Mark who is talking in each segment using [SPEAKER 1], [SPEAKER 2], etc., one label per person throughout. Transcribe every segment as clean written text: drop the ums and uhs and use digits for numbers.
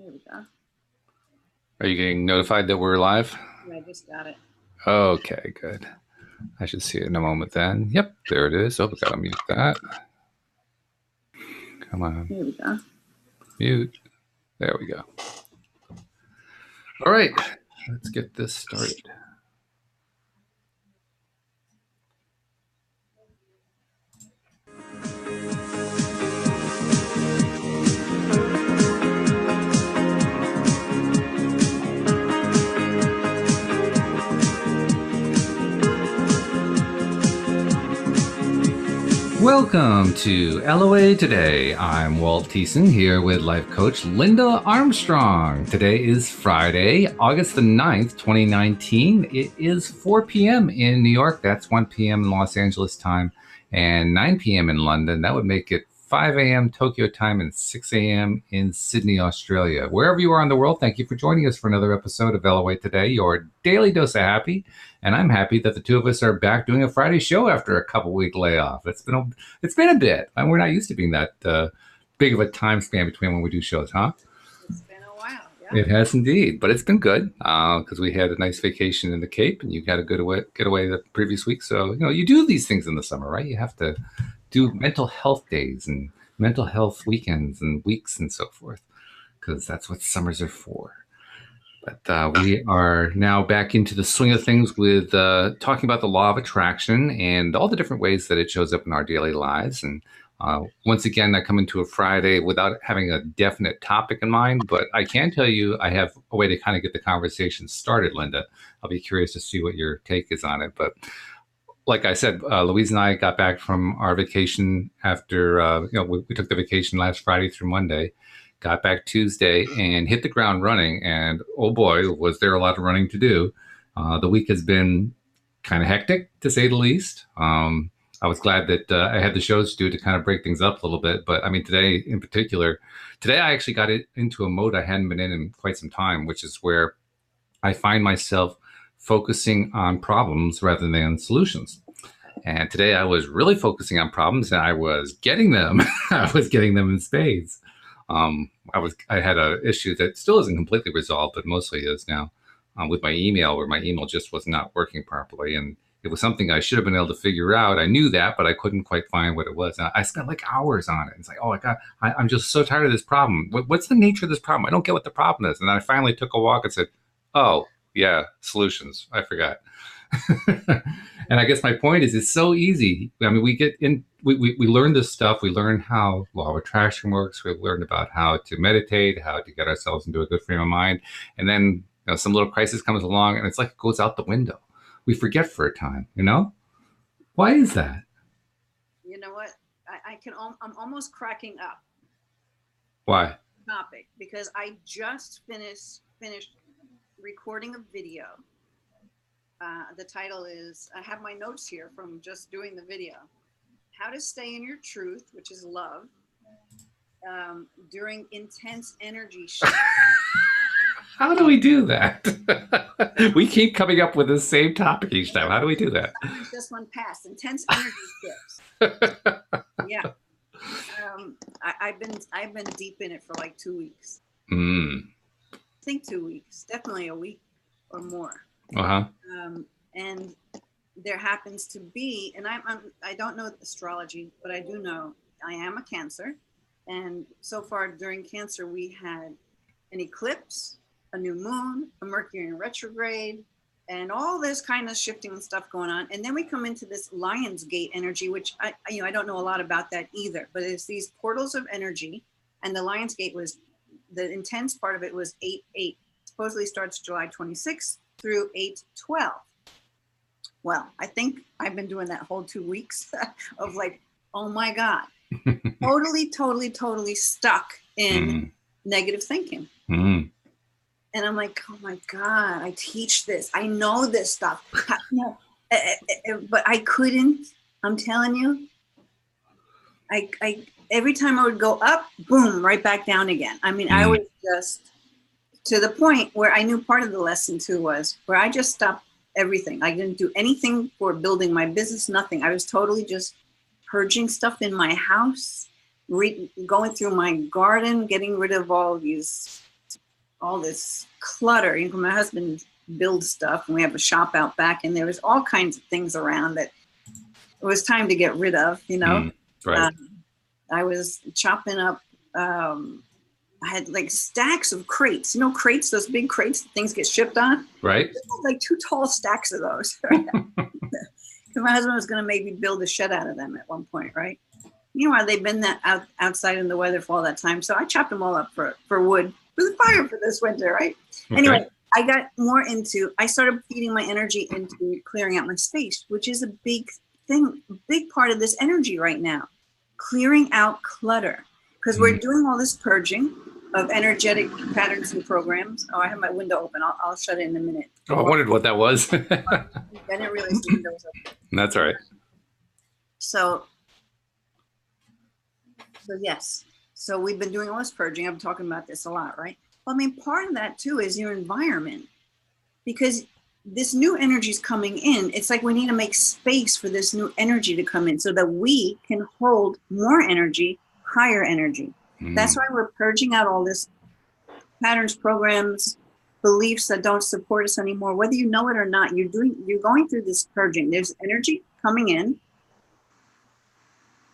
[SPEAKER 1] Here we go.
[SPEAKER 2] Are you getting notified that we're live?
[SPEAKER 1] Yeah, I just got it.
[SPEAKER 2] Okay, good. I should see it in a moment then. Yep, there it is. Oh, we gotta mute that. Come on.
[SPEAKER 1] Here we go.
[SPEAKER 2] Mute. There we go. All right, let's get this started. Welcome to LOA Today. I'm Walt here with life coach Linda Armstrong. Today is Friday, August the 9th, 2019. It is 4 p.m. in New York. That's 1 p.m. in Los Angeles time and 9 p.m. in London. That would make it 5 a.m. Tokyo time and 6 a.m. in Sydney, Australia. Wherever you are in the world, thank you for joining us for another episode of LOA Today, your daily dose of happy. And I'm happy that the two of us are back doing a Friday show after a couple-week layoff. It's been a bit, and we're not used to being that big of a time span between when we do shows, huh?
[SPEAKER 1] It's been a while, yeah.
[SPEAKER 2] It has indeed, but it's been good because we had a nice vacation in the Cape, and you had a good getaway the previous week. So you do these things in the summer, right? You have to do mental health days and mental health weekends and weeks and so forth, because that's what summers are for. But we are now back into the swing of things with talking about the law of attraction and all the different ways that it shows up in our daily lives. And once again, I come into a Friday without having a definite topic in mind, but I can tell you I have a way to kind of get the conversation started, Linda. I'll be curious to see what your take is on it. But like I said, Louise and I got back from our vacation after, we took the vacation last Friday through Monday. Got back Tuesday and hit the ground running. And oh boy, was there a lot of running to do. The week has been kind of hectic, to say the least. I was glad that I had the shows to do to kind of break things up a little bit. But I mean, today in particular, I actually got into a mode I hadn't been in quite some time, which is where I find myself focusing on problems rather than solutions. And today I was really focusing on problems and I was getting them. I was getting them in spades. I had an issue that still isn't completely resolved, but mostly is now with my email, where my email just was not working properly. And it was something I should have been able to figure out. I knew that, but I couldn't quite find what it was. And I spent like hours on it. It's like, oh my God, I'm just so tired of this problem. What's the nature of this problem? I don't get what the problem is. And I finally took a walk and said, oh yeah, solutions. I forgot. And I guess my point is, it's so easy. I mean, we learn this stuff. We learn how law of attraction works. We've learned about how to meditate, how to get ourselves into a good frame of mind. And then some little crisis comes along and it's like it goes out the window. We forget for a time, Why is that?
[SPEAKER 1] You know what? I'm almost cracking up.
[SPEAKER 2] Why?
[SPEAKER 1] Topic, because I just finished recording a video. The title is, I have my notes here from just doing the video. How to stay in your truth, which is love, during intense energy shifts.
[SPEAKER 2] How do we do that? We keep coming up with the same topic each time. How do we do that?
[SPEAKER 1] This one passed. Intense energy shifts. Yeah. I've been deep in it for like 2 weeks. I think 2 weeks, definitely a week or more. And there happens to be, and I don't know astrology, but I do know I am a Cancer. And so far during Cancer, we had an eclipse, a new moon, a Mercury in retrograde, and all this kind of shifting stuff going on. And then we come into this Lion's Gate energy, which I don't know a lot about that either, but it's these portals of energy. And the Lion's Gate was, the intense part of it was 8/8. Supposedly starts July 26th through 8/12. Well, I think I've been doing that whole 2 weeks of like, oh my God, totally stuck in negative thinking. And I'm like, oh my God, I teach this. I know this stuff. But I couldn't, I'm telling you, I every time I would go up, boom, right back down again. I mean, I was just to the point where I knew part of the lesson too was where I just stopped everything. I didn't do anything for building my business, nothing. I was totally just purging stuff in my house, going through my garden, getting rid of all these all this clutter. You know, my husband builds stuff, and we have a shop out back, and there was all kinds of things around that it was time to get rid of. You know,
[SPEAKER 2] right.
[SPEAKER 1] I was chopping up. I had like stacks of crates. You know, crates, those big crates that things get shipped on.
[SPEAKER 2] Right.
[SPEAKER 1] I had like 2 tall stacks of those. Right? Because my husband was going to maybe build a shed out of them at one point, right? Meanwhile, they've been outside in the weather for all that time. So I chopped them all up for wood for the fire for this winter, right? Okay. Anyway, I got more into, I started feeding my energy into clearing out my space, which is a big thing, big part of this energy right now. Clearing out clutter. Because we're doing all this purging of energetic patterns and programs. Oh, I have my window open. I'll shut it in a minute.
[SPEAKER 2] Oh, I wondered what that was.
[SPEAKER 1] I didn't realize the window was open.
[SPEAKER 2] That's all right.
[SPEAKER 1] So yes. So we've been doing all this purging. I'm talking about this a lot, right? Well, I mean, part of that too is your environment. Because this new energy is coming in. It's like we need to make space for this new energy to come in so that we can hold more energy, higher energy. That's why we're purging out all this patterns, programs, beliefs that don't support us anymore. Whether you know it or not, you're going through this purging. There's energy coming in,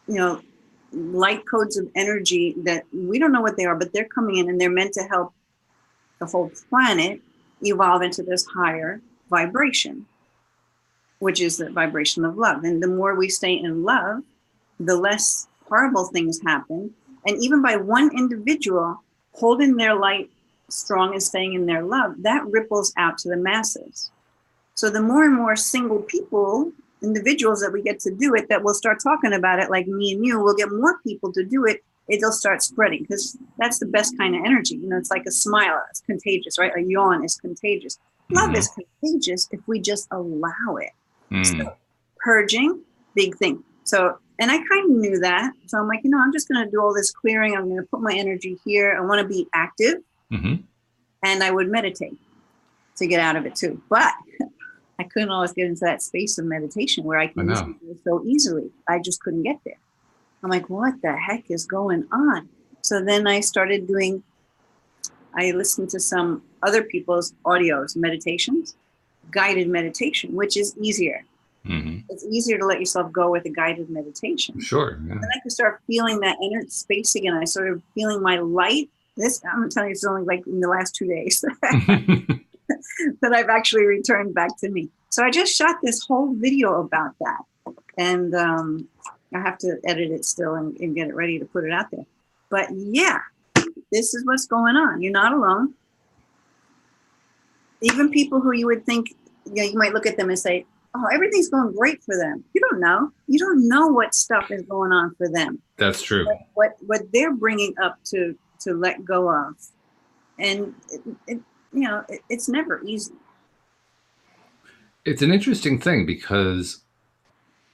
[SPEAKER 1] you know, light codes of energy that we don't know what they are, but they're coming in and they're meant to help the whole planet evolve into this higher vibration, which is the vibration of love. And the more we stay in love, the less horrible things happen. And even by one individual holding their light strong and staying in their love, that ripples out to the masses. So the more and more single people, individuals that we get to do it, that will start talking about it, like me and you, we'll get more people to do it. It'll start spreading, because that's the best kind of energy. You know, it's like a smile. It's contagious, right? A yawn is contagious. Love is contagious if we just allow it. So purging, big thing. So, and I kind of knew that. So I'm like, you know, I'm just going to do all this clearing. I'm going to put my energy here. I want to be active. And I would meditate to get out of it too. But I couldn't always get into that space of meditation where I can listen to it so easily. I just couldn't get there. I'm like, what the heck is going on? So then I started I listened to some other people's audios, meditations, guided meditation, which is easier. It's easier to let yourself go with a guided meditation.
[SPEAKER 2] Sure. Yeah.
[SPEAKER 1] And I could start feeling that inner space again. I started feeling my light. I'm telling you, it's only like in the last 2 days that I've actually returned back to me. So I just shot this whole video about that. And I have to edit it still and get it ready to put it out there. But yeah, this is what's going on. You're not alone. Even people who you would think, you know, you might look at them and say, oh, everything's going great for them. You don't know. You don't know what stuff is going on for them.
[SPEAKER 2] That's true.
[SPEAKER 1] What they're bringing up to let go of. And, it's never easy.
[SPEAKER 2] It's an interesting thing because,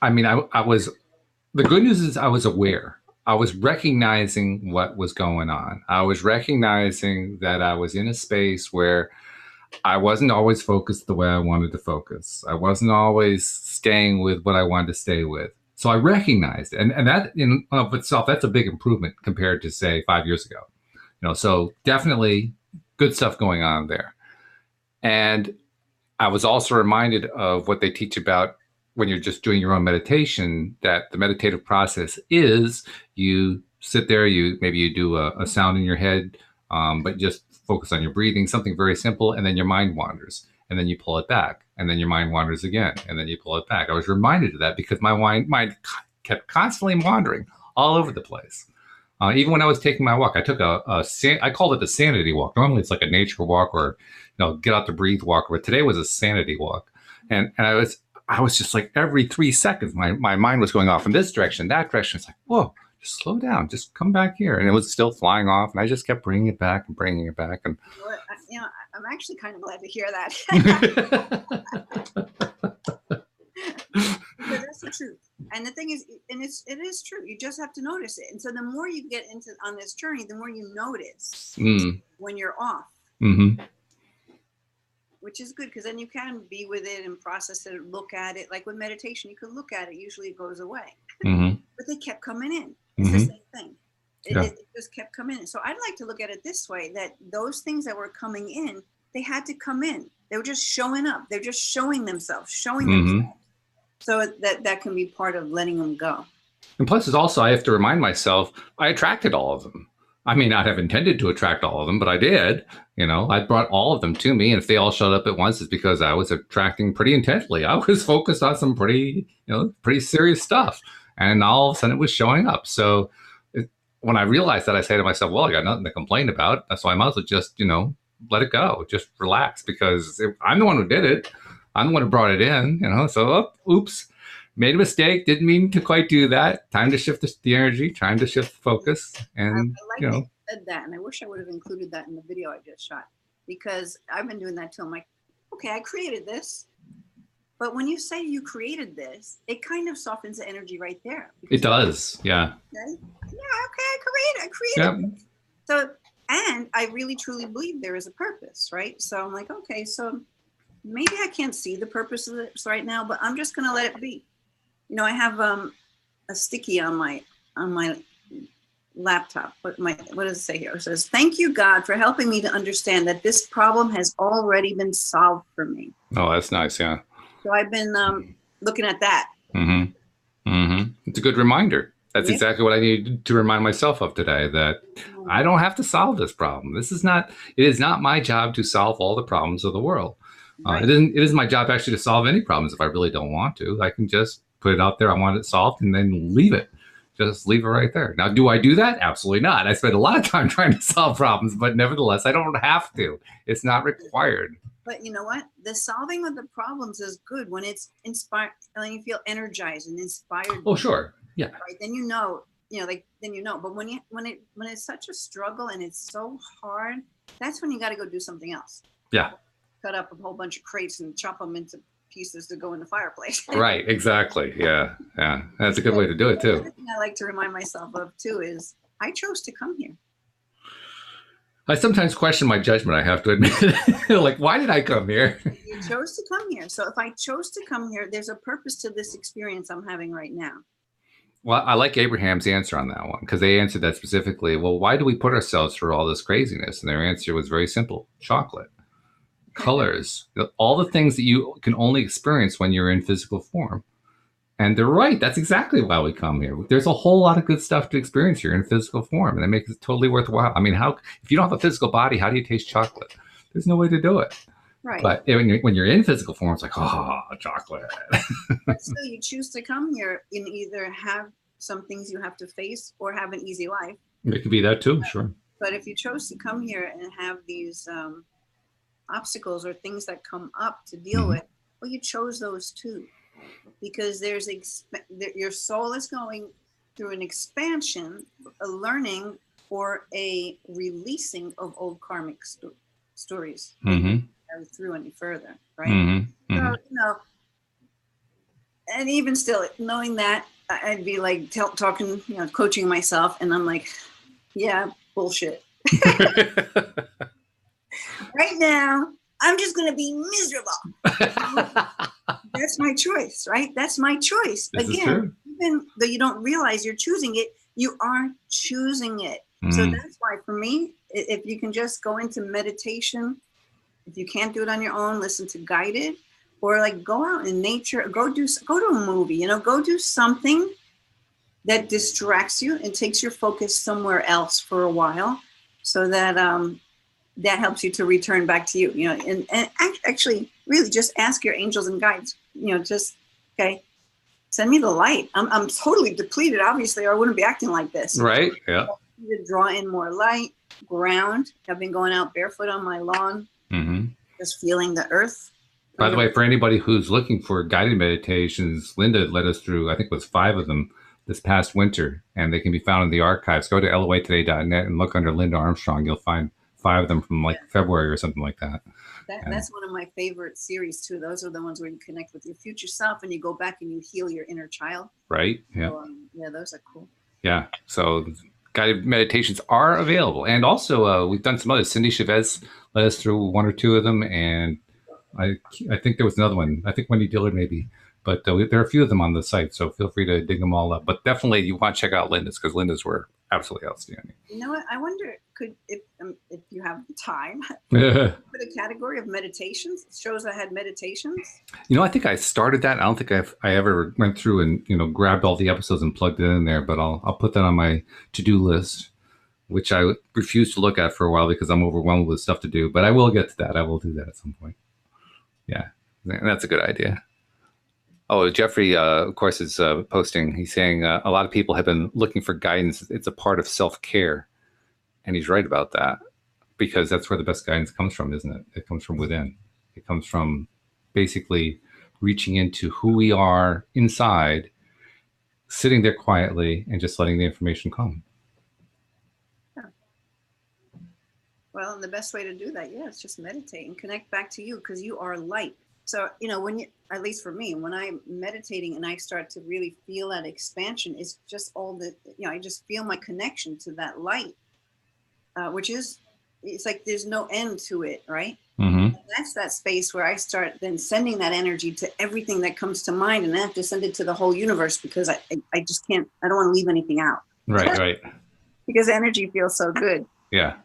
[SPEAKER 2] I mean, the good news is I was aware. I was recognizing what was going on. I was recognizing that I was in a space where I wasn't always focused the way I wanted to focus. I wasn't always staying with what I wanted to stay with. So I recognized it. And that in of itself, that's a big improvement compared to, say, 5 years ago. You know, so definitely good stuff going on there. And I was also reminded of what they teach about when you're just doing your own meditation, that the meditative process is you sit there, maybe you do a sound in your head, but just focus on your breathing, something very simple, and then your mind wanders, and then you pull it back, and then your mind wanders again, and then you pull it back. I was reminded of that because my mind kept constantly wandering all over the place. Even when I was taking my walk, I took I called it the sanity walk. Normally it's like a nature walk or, get out to breathe walk, but today was a sanity walk. And I was just like every 3 seconds, my mind was going off in this direction, that direction. It's like, whoa, just slow down, just come back here. And it was still flying off. And I just kept bringing it back and bringing it back. And
[SPEAKER 1] I'm actually kind of glad to hear that. Because that's the truth. And the thing is, and it is true. You just have to notice it. And so the more you get on this journey, the more you notice when you're off. Which is good, because then you can be with it and process it, look at it. Like with meditation, you can look at it. Usually it goes away. But they kept coming in. It's the same thing.
[SPEAKER 2] Yeah.
[SPEAKER 1] It just kept coming in. So I'd like to look at it this way, that those things that were coming in, they had to come in. They were just showing up. They're just showing themselves. So that can be part of letting them go.
[SPEAKER 2] And plus, it's also, I have to remind myself, I attracted all of them. I may not have intended to attract all of them, but I did. I brought all of them to me. And if they all showed up at once, it's because I was attracting pretty intently. I was focused on some pretty serious stuff. And all of a sudden it was showing up. So when I realized that, I say to myself, well, I got nothing to complain about. That's why I might as well just, let it go. Just relax, because I'm the one who did it. I'm the one who brought it in, So, oops. Made a mistake. Didn't mean to quite do that. Time to shift the energy. Time to shift the focus. And
[SPEAKER 1] I like that you said that, and I wish I would have included that in the video I just shot, because I've been doing that too. I'm like, okay, I created this, but when you say you created this, it kind of softens the energy right there.
[SPEAKER 2] It does, yeah.
[SPEAKER 1] Okay? Yeah, okay, I created. Yep. So, and I really truly believe there is a purpose, right? So I'm like, okay, so maybe I can't see the purpose of this right now, but I'm just gonna let it be. I have a sticky on my laptop. What does it say here? It says, "Thank you, God, for helping me to understand that this problem has already been solved for me."
[SPEAKER 2] Oh, that's nice. Yeah.
[SPEAKER 1] So I've been looking at that.
[SPEAKER 2] It's a good reminder. That's exactly what I needed to remind myself of today, that I don't have to solve this problem. It is not my job to solve all the problems of the world. Right. It isn't my job actually to solve any problems if I really don't want to. I can just put it out there. I want it solved, and then leave it. Just leave it right there. Now, do I do that? Absolutely not. I spend a lot of time trying to solve problems, but nevertheless, I don't have to. It's not required.
[SPEAKER 1] But you know what? The solving of the problems is good when it's inspired, when you feel energized and inspired.
[SPEAKER 2] Oh, sure. Yeah.
[SPEAKER 1] Right. Then But when it's such a struggle and it's so hard, that's when you got to go do something else.
[SPEAKER 2] Yeah.
[SPEAKER 1] Cut up a whole bunch of crates and chop them into pieces to go in the fireplace.
[SPEAKER 2] Right. Exactly. Yeah. Yeah. That's a good way to do it too.
[SPEAKER 1] Another thing I like to remind myself of too is I chose to come here.
[SPEAKER 2] I sometimes question my judgment, I have to admit. Like, why did I come here?
[SPEAKER 1] You chose to come here. So if I chose to come here, there's a purpose to this experience I'm having right now.
[SPEAKER 2] Well, I like Abraham's answer on that one, because they answered that specifically. Well, why do we put ourselves through all this craziness? And their answer was very simple: chocolate, colors, all the things that you can only experience when you're in physical form. And they're right. That's exactly why we come here. There's a whole lot of good stuff to experience here in physical form, and that makes it totally worthwhile. I mean, if you don't have a physical body, how do you taste chocolate? There's no way to do it.
[SPEAKER 1] Right.
[SPEAKER 2] But when you're in physical form, it's like, oh, chocolate.
[SPEAKER 1] But still, you choose to come here and either have some things you have to face or have an easy life.
[SPEAKER 2] It could be that too, sure.
[SPEAKER 1] But if you chose to come here and have these obstacles or things that come up to deal with, well, you chose those too. Because your soul is going through an expansion, a learning, or a releasing of old karmic stories. Go through any further, right? So, and even still, knowing that, I'd be like talking, coaching myself, and I'm like, yeah, bullshit. Right now, I'm just going to be miserable. That's my choice, right? That's my choice. Again, even though you don't realize you're choosing it, you are choosing it. So that's why, for me, if you can just go into meditation, if you can't do it on your own, listen to guided, or like go out in nature, go to a movie, go do something that distracts you and takes your focus somewhere else for a while, so that that helps you to return back to you, and actually really just ask your angels and guides, send me the light. I'm totally depleted, obviously, or I wouldn't be acting like this.
[SPEAKER 2] Right. Yeah.
[SPEAKER 1] To draw in more light, ground. I've been going out barefoot on my lawn, just feeling the earth.
[SPEAKER 2] By the way, for anybody who's looking for guided meditations, Linda led us through, I think it was 5 of them this past winter, and they can be found in the archives. Go to loatoday.net and look under Linda Armstrong. You'll find 5 of them from February or something like that.
[SPEAKER 1] That's one of my favorite series too. Those are the ones where you connect with your future self and you go back and you heal your inner child.
[SPEAKER 2] Right. Yeah.
[SPEAKER 1] So, those are cool.
[SPEAKER 2] Yeah. So guided meditations are available. And also we've done some others. Cindy Chavez led us through 1 or 2 of them. And I think there was another one. I think Wendy Dillard maybe But there are a few of them on the site, so feel free to dig them all up. But definitely, you want to check out Linda's because Linda's were absolutely outstanding.
[SPEAKER 1] You know what? I wonder if you have time,
[SPEAKER 2] Put
[SPEAKER 1] a category of meditations, shows that had meditations.
[SPEAKER 2] I think I started that. I don't think I ever went through and grabbed all the episodes and plugged it in there. But I'll put that on my to-do list, which I refused to look at for a while because I'm overwhelmed with stuff to do. But I will get to that. I will do that at some point. Yeah, that's a good idea. Oh, Jeffrey, of course, is posting. He's saying a lot of people have been looking for guidance. It's a part of self-care. And he's right about that, because that's where the best guidance comes from, isn't it? It comes from within. It comes from basically reaching into who we are inside, sitting there quietly, and just letting the information come.
[SPEAKER 1] Yeah. Well, and the best way to do that, is just meditate and connect back to you, because you are light. So, when you, at least for me, when I'm meditating and I start to really feel that expansion, it's just all the, I just feel my connection to that light. Which is, it's like there's no end to it, right?
[SPEAKER 2] Mm-hmm.
[SPEAKER 1] That's that space where I start then sending that energy to everything that comes to mind, and I have to send it to the whole universe, because I just can't, I don't want to leave anything out.
[SPEAKER 2] Right.
[SPEAKER 1] Because energy feels so good.
[SPEAKER 2] Yeah.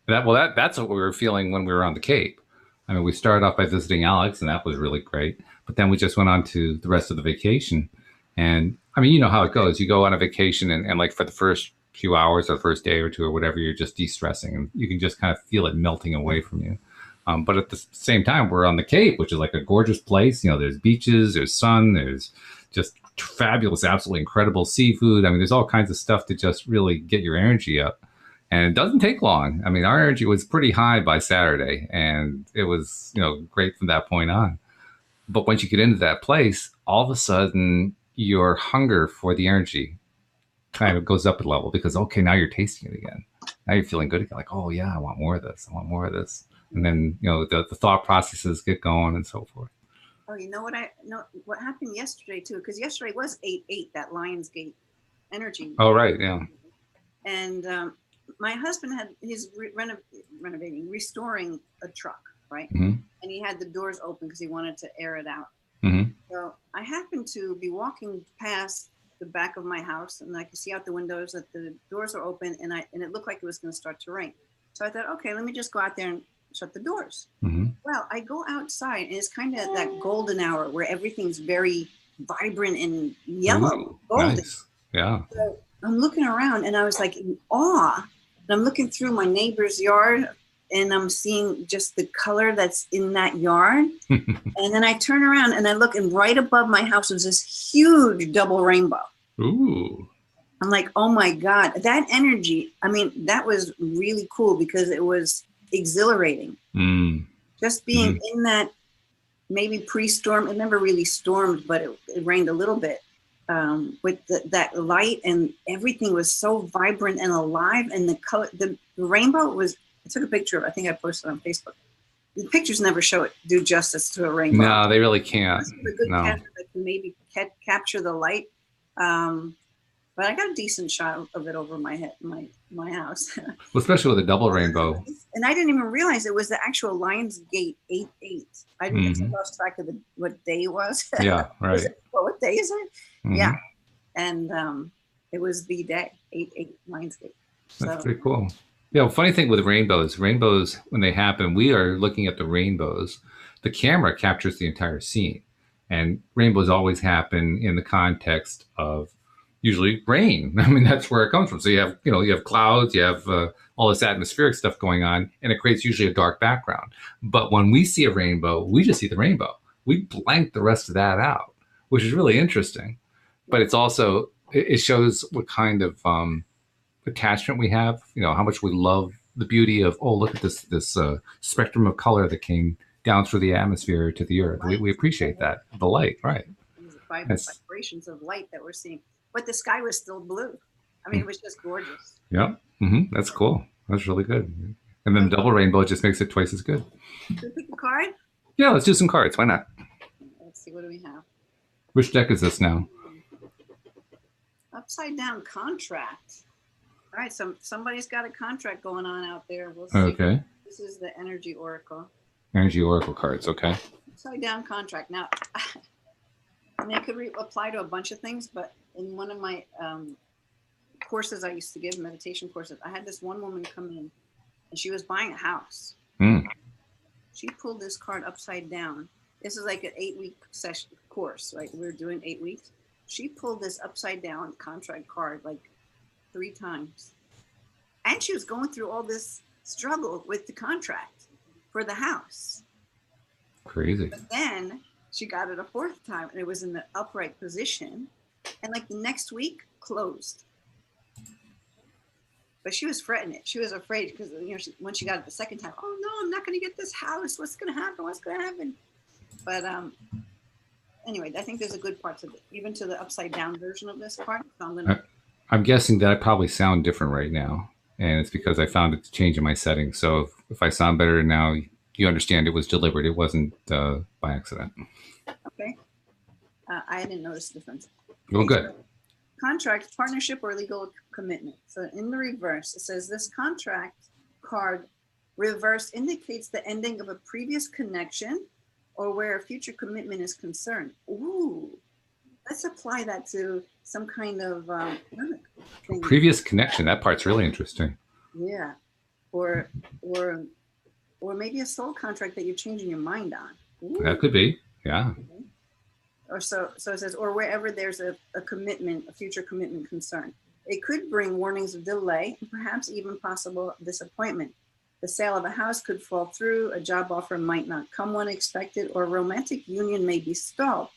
[SPEAKER 2] That's what we were feeling when we were on the Cape. I mean, we started off by visiting Alex, and that was really great. But then we just went on to the rest of the vacation. And I mean, you know how it goes. You go on a vacation and like for the first few hours or the first day or two or whatever, you're just de-stressing, and you can just kind of feel it melting away from you. But at the same time, we're on the Cape, which is like a gorgeous place. There's beaches, there's sun, there's just fabulous, absolutely incredible seafood. I mean, there's all kinds of stuff to just really get your energy up. And it doesn't take long. I mean, our energy was pretty high by Saturday, and it was, great from that point on. But once you get into that place, all of a sudden, your hunger for the energy kind of goes up a level, because, okay, now you're tasting it again. Now you're feeling good again. Like, oh, yeah, I want more of this. I want more of this. And then, the thought processes get going and so forth.
[SPEAKER 1] Oh, you know what happened yesterday, too? Because yesterday was 8/8, that Lionsgate energy.
[SPEAKER 2] Oh, right, yeah.
[SPEAKER 1] And my husband had his restoring a truck, right?
[SPEAKER 2] Mm-hmm.
[SPEAKER 1] And he had the doors open because he wanted to air it out.
[SPEAKER 2] Mm-hmm.
[SPEAKER 1] So I happened to be walking past the back of my house, and I could see out the windows that the doors are open, and it looked like it was going to start to rain. So I thought, okay, let me just go out there and shut the doors.
[SPEAKER 2] Mm-hmm.
[SPEAKER 1] Well, I go outside, and it's kind of that golden hour where everything's very vibrant and yellow.
[SPEAKER 2] Ooh,
[SPEAKER 1] golden.
[SPEAKER 2] Nice. Yeah.
[SPEAKER 1] So I'm looking around, and I was like in awe. And I'm looking through my neighbor's yard, and I'm seeing just the color that's in that yard. And then I turn around and I look, and right above my house was this huge double rainbow.
[SPEAKER 2] Ooh.
[SPEAKER 1] I'm like, oh my God, that energy. I mean, that was really cool, because it was exhilarating. Just being in that maybe pre-storm. It never really stormed, but it rained a little bit. With that light, and everything was so vibrant and alive, and the color, the rainbow was, I took a picture of it. I think I posted it on Facebook. The pictures never do justice to a rainbow.
[SPEAKER 2] No, they really can't.
[SPEAKER 1] A good camera that can maybe capture the light. But I got a decent shot of it over my head, my house.
[SPEAKER 2] Well, especially with a double rainbow.
[SPEAKER 1] And I didn't even realize it was the actual Lionsgate 8/8. I didn't lost track of what day it was.
[SPEAKER 2] Yeah, right.
[SPEAKER 1] What day is it?
[SPEAKER 2] Mm-hmm.
[SPEAKER 1] Yeah. And it was the day, 8/8 Lionsgate.
[SPEAKER 2] That's pretty cool. Yeah, funny thing with rainbows, when they happen, we are looking at the rainbows. The camera captures the entire scene. And rainbows always happen in the context of usually rain. I mean, that's where it comes from. So you have clouds, you have all this atmospheric stuff going on, and it creates usually a dark background. But when we see a rainbow, we just see the rainbow. We blank the rest of that out, which is really interesting. But it's also, it shows what kind of attachment we have, how much we love the beauty of, oh, look at this spectrum of color that came down through the atmosphere to the earth. We appreciate that, the light, right?
[SPEAKER 1] These vibrations of light that we're seeing. But the sky was still blue. I mean, it was just gorgeous.
[SPEAKER 2] Yeah, that's cool. That's really good. And then double rainbow just makes it twice as good.
[SPEAKER 1] Should we pick a card?
[SPEAKER 2] Yeah, let's do some cards. Why not?
[SPEAKER 1] Let's see, what do we have?
[SPEAKER 2] Which deck is this now?
[SPEAKER 1] Upside down contract. All right, somebody's got a contract going on out there. We'll see.
[SPEAKER 2] Okay.
[SPEAKER 1] This is the Energy Oracle.
[SPEAKER 2] Energy Oracle cards, okay.
[SPEAKER 1] Upside down contract. Now, mean, it could apply to a bunch of things, but in one of my courses I used to give, meditation courses, I had this one woman come in and she was buying a house. She pulled this card upside down. This is like an 8-week session course, right? We're doing 8 weeks. She pulled this upside down contract card like 3 times. And she was going through all this struggle with the contract for the house.
[SPEAKER 2] Crazy.
[SPEAKER 1] But then she got it a 4th time and it was in the upright position. And like the next week, closed. But she was fretting it. She was afraid because, you know, when she got it the 2nd time, oh no, I'm not going to get this house. What's going to happen? What's going to happen? But anyway, I think there's a good part to it, even to the upside down version of this part. So
[SPEAKER 2] I'm guessing that I probably sound different right now. And it's because I found it to change in my settings. So if I sound better now, you understand it was deliberate. It wasn't by accident.
[SPEAKER 1] Okay. I didn't notice the difference.
[SPEAKER 2] Well, good.
[SPEAKER 1] Contract, partnership, or legal commitment. So in the reverse, it says this contract card reverse indicates the ending of a previous connection or where a future commitment is concerned. Ooh, let's apply that to some kind of thing.
[SPEAKER 2] Previous connection. That part's really interesting.
[SPEAKER 1] Yeah, or maybe a soul contract that you're changing your mind on. Ooh.
[SPEAKER 2] That could be, yeah.
[SPEAKER 1] Okay. Or so it says, or wherever there's a commitment, a future commitment concern. It could bring warnings of delay, and perhaps even possible disappointment. The sale of a house could fall through, a job offer might not come when expected, or a romantic union may be stalled.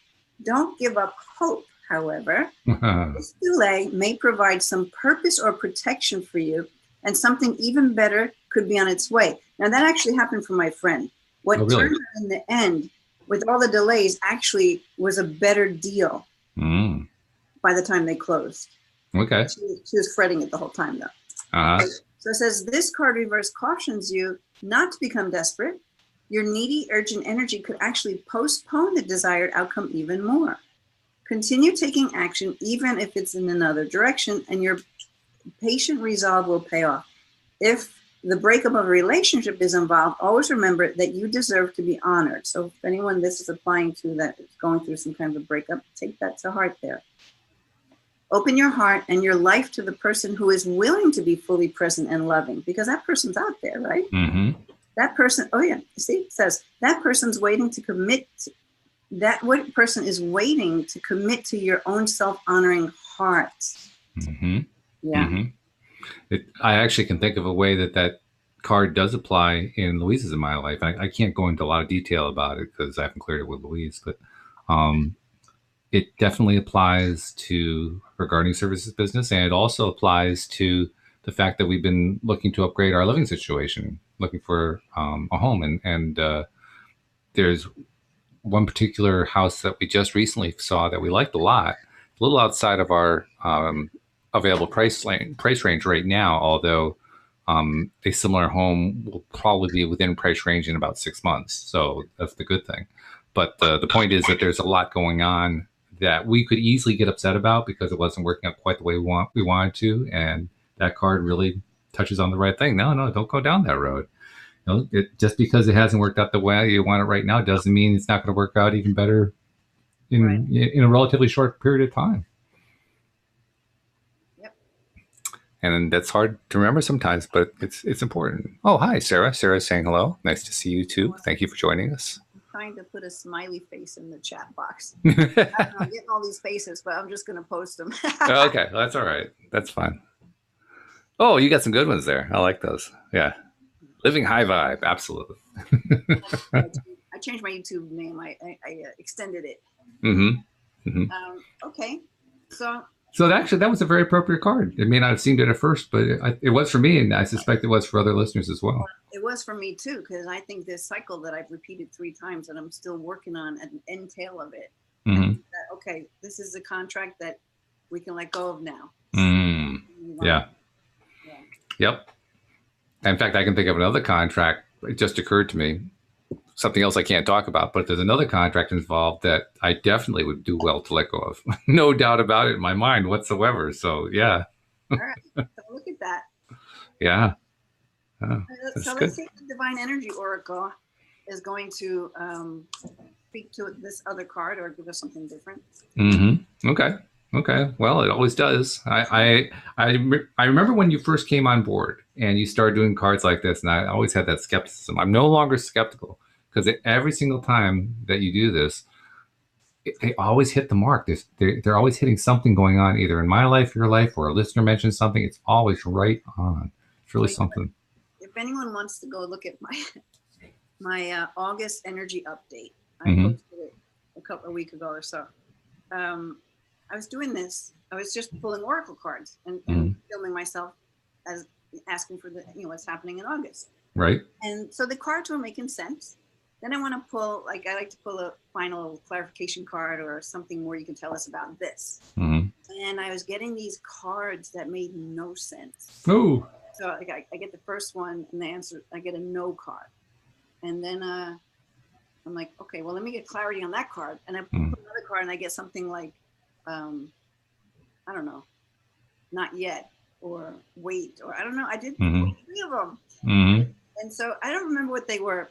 [SPEAKER 1] Don't give up hope, however. This delay may provide some purpose or protection for you, and something even better could be on its way. Now, that actually happened for my friend. What turned out in the end, with all the delays, actually was a better deal by the time they closed.
[SPEAKER 2] Okay.
[SPEAKER 1] She was fretting it the whole time, though. Okay. So it says, this card reverse cautions you not to become desperate. Your needy, urgent energy could actually postpone the desired outcome even more. Continue taking action, even if it's in another direction, and your patient resolve will pay off. If the breakup of a relationship is involved, always remember that you deserve to be honored. So if anyone this is applying to that is going through some kind of a breakup, take that to heart there. Open your heart and your life to the person who is willing to be fully present and loving, because that person's out there, right?
[SPEAKER 2] Mm-hmm.
[SPEAKER 1] That person, oh yeah, see, it says that person's waiting to commit. What person is waiting to commit to your own self-honoring heart?
[SPEAKER 2] Mm-hmm.
[SPEAKER 1] Yeah.
[SPEAKER 2] Mm-hmm. I actually can think of a way that card does apply in Louise's in my life. I can't go into a lot of detail about it because I haven't cleared it with Louise, but it definitely applies to her gardening services business, and it also applies to the fact that we've been looking to upgrade our living situation, looking for a home, and there's one particular house that we just recently saw that we liked a lot, a little outside of our available price range right now, although a similar home will probably be within price range in about 6 months. So that's the good thing. But the point is that there's a lot going on that we could easily get upset about because it wasn't working out quite the way we wanted to. And that card really touches on the right thing. No, don't go down that road. You know, just because it hasn't worked out the way you want it right now doesn't mean it's not going to work out even better in a relatively short period of time.
[SPEAKER 1] Yep.
[SPEAKER 2] And that's hard to remember sometimes, but it's important. Oh, hi, Sarah. Sarah's saying hello. Nice to see you too. Thank you for joining us.
[SPEAKER 1] I'm trying to put a smiley face in the chat box. I'm getting all these faces, but I'm just going to post them.
[SPEAKER 2] Okay, that's all right. That's fine. Oh, you got some good ones there. I like those. Yeah. Living high vibe. Absolutely.
[SPEAKER 1] I changed my YouTube name. I extended it.
[SPEAKER 2] Mm-hmm. Mm-hmm.
[SPEAKER 1] Okay. So
[SPEAKER 2] actually, that was a very appropriate card. It may not have seemed it at first, but it was for me, and I suspect it was for other listeners as well.
[SPEAKER 1] It was for me too, because I think this cycle that I've repeated 3 times and I'm still working on an end tail of it.
[SPEAKER 2] Mm-hmm.
[SPEAKER 1] Okay, this is a contract that we can let go of now.
[SPEAKER 2] Yeah. Yep. In fact, I can think of another contract. It just occurred to me. Something else I can't talk about, but there's another contract involved that I definitely would do well to let go of. No doubt about it in my mind whatsoever. So, yeah.
[SPEAKER 1] All right. So look at that.
[SPEAKER 2] Yeah.
[SPEAKER 1] So let's see if the Divine Energy Oracle is going to speak to this other card or give us something different.
[SPEAKER 2] Okay. Okay. Well, it always does. I remember when you first came on board and you started doing cards like this, and I always had that skepticism. I'm no longer skeptical because every single time that you do this, they always hit the mark. They're always hitting something going on, either in my life, your life, or a listener mentions something. It's always right on. It's really something.
[SPEAKER 1] If anyone wants to go look at my August energy update, I posted it a week ago or so. I was doing this. I was just pulling oracle cards and filming myself as asking for what's happening in August.
[SPEAKER 2] Right.
[SPEAKER 1] And so the cards were making sense. Then I want to pull, I like to pull a final clarification card or something more you can tell us about this. And I was getting these cards that made no sense.
[SPEAKER 2] Oh.
[SPEAKER 1] So I get the first one and the answer, I get a no card. And then I'm like, okay, well, let me get clarity on that card. And I pull another card and I get something like, I don't know, not yet, or wait, or I don't know. I did 3 of them. And so I don't remember what they were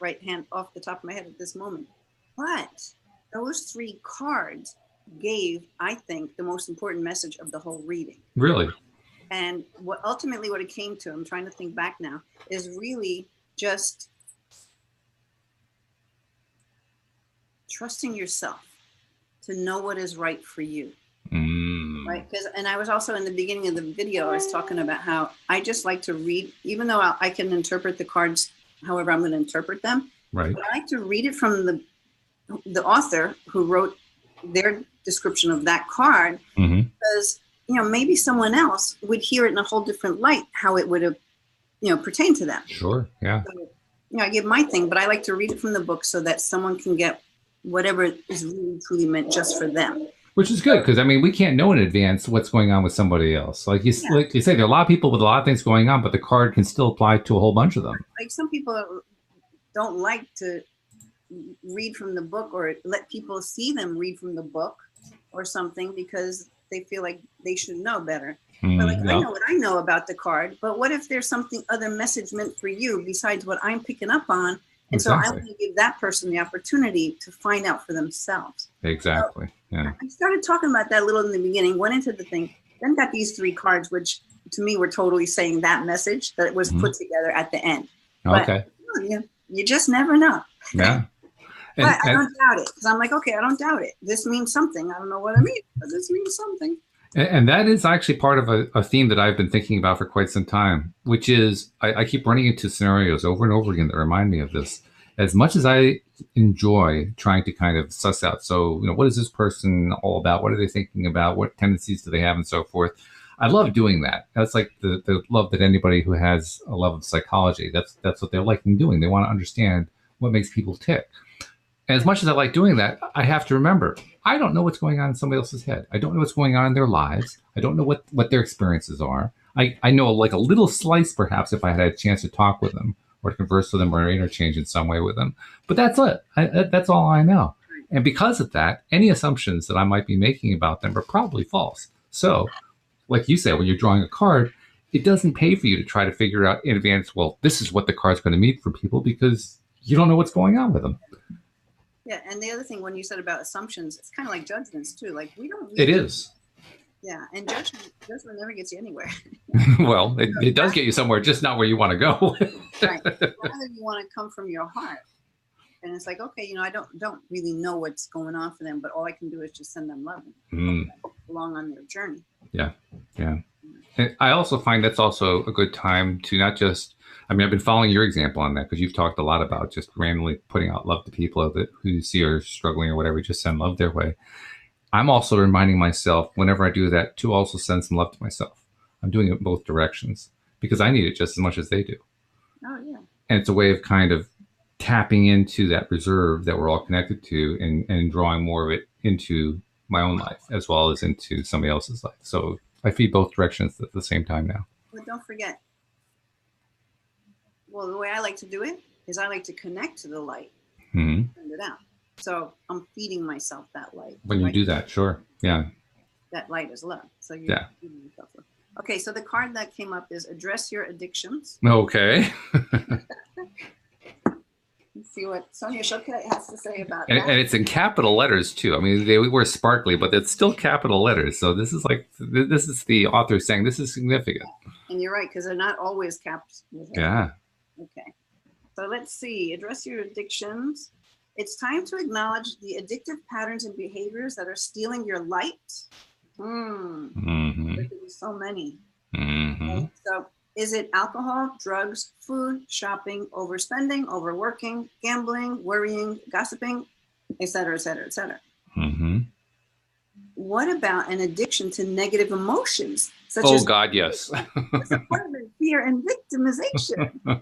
[SPEAKER 1] off the top of my head at this moment. But those 3 cards gave, I think, the most important message of the whole reading.
[SPEAKER 2] Really?
[SPEAKER 1] And what it came to, I'm trying to think back now, is really just trusting yourself to know what is right for you. Right? And I was also in the beginning of the video, I was talking about how I just like to read, even though I can interpret the cards however I'm going to interpret them.
[SPEAKER 2] Right.
[SPEAKER 1] But I like to read it from the author who wrote their description of that card, because maybe someone else would hear it in a whole different light, how it would have pertained to them.
[SPEAKER 2] Sure. Yeah.
[SPEAKER 1] So, I give my thing, but I like to read it from the book so that someone can get whatever is really truly meant just for them.
[SPEAKER 2] Which is good, because I mean, we can't know in advance what's going on with somebody else. Like you say, there are a lot of people with a lot of things going on, but the card can still apply to a whole bunch of them.
[SPEAKER 1] Like some people don't like to read from the book or let people see them read from the book or something because they feel like they should know better. But I know what I know about the card, but what if there's something other message meant for you besides what I'm picking up on? And so I want to give that person the opportunity to find out for themselves.
[SPEAKER 2] Exactly.
[SPEAKER 1] So I started talking about that a little in the beginning, went into the thing, then got these 3 cards, which to me were totally saying that message that was put together at the end.
[SPEAKER 2] Okay.
[SPEAKER 1] But, you just never know.
[SPEAKER 2] Yeah.
[SPEAKER 1] But I don't doubt it, because I'm like, okay, I don't doubt it. This means something. I don't know what it means, but this means something.
[SPEAKER 2] And that is actually part of a theme that I've been thinking about for quite some time, which is I keep running into scenarios over and over again that remind me of this. As much as I enjoy trying to kind of suss out, so, what is this person all about? What are they thinking about? What tendencies do they have and so forth? I love doing that. That's like the love that anybody who has a love of psychology, that's what they're liking doing. They want to understand what makes people tick. And as much as I like doing that, I have to remember, I don't know what's going on in somebody else's head. I don't know what's going on in their lives. I don't know what their experiences are. I know like a little slice, perhaps, if I had a chance to talk with them or to converse with them or interchange in some way with them. But that's it. That's all I know. And because of that, any assumptions that I might be making about them are probably false. So, like you said, when you're drawing a card, it doesn't pay for you to try to figure out in advance, well, this is what the card's going to mean for people, because you don't know what's going on with them.
[SPEAKER 1] Yeah, and the other thing, when you said about assumptions, it's kind of like judgments too. Like we don't.
[SPEAKER 2] It is.
[SPEAKER 1] Yeah, and judgment never gets you anywhere.
[SPEAKER 2] Well, it does get you somewhere, just not where you want to go.
[SPEAKER 1] Right. Rather you want to come from your heart, and it's like, okay, I don't really know what's going on for them, but all I can do is just send them love and along on their journey.
[SPEAKER 2] Yeah, yeah. And I also find that's also a good time to not just. I mean, I've been following your example on that because you've talked a lot about just randomly putting out love to people who you see are struggling or whatever. Just send love their way. I'm also reminding myself whenever I do that to also send some love to myself. I'm doing it in both directions because I need it just as much as they do.
[SPEAKER 1] Oh, yeah.
[SPEAKER 2] And it's a way of kind of tapping into that reserve that we're all connected to and drawing more of it into my own life as well as into somebody else's life. So I feed both directions at the same time now.
[SPEAKER 1] But don't forget, well, the way I like to do it is I like to connect to the light and send it out. So I'm feeding myself that light.
[SPEAKER 2] When you do that, sure. Yeah.
[SPEAKER 1] That light is love. So you're feeding yourself love. Okay, so the card that came up is address your addictions.
[SPEAKER 2] Okay.
[SPEAKER 1] Let's see what Sonia Choquette has to say about
[SPEAKER 2] and,
[SPEAKER 1] that.
[SPEAKER 2] and it's in capital letters too. I mean, they were sparkly, but it's still capital letters. So this is the author saying this is significant.
[SPEAKER 1] And you're right, because they're not always capped with it.
[SPEAKER 2] Yeah.
[SPEAKER 1] Okay. So let's see. Address your addictions. It's time to acknowledge the addictive patterns and behaviors that are stealing your light.
[SPEAKER 2] Mm-hmm.
[SPEAKER 1] There could be so many.
[SPEAKER 2] Mm-hmm.
[SPEAKER 1] Okay. So is it alcohol, drugs, food, shopping, overspending, overworking, gambling, worrying, gossiping, et cetera, et cetera, et cetera?
[SPEAKER 2] Mm-hmm.
[SPEAKER 1] What about an addiction to negative emotions, such as
[SPEAKER 2] God, yes.
[SPEAKER 1] disappointment, fear, and victimization?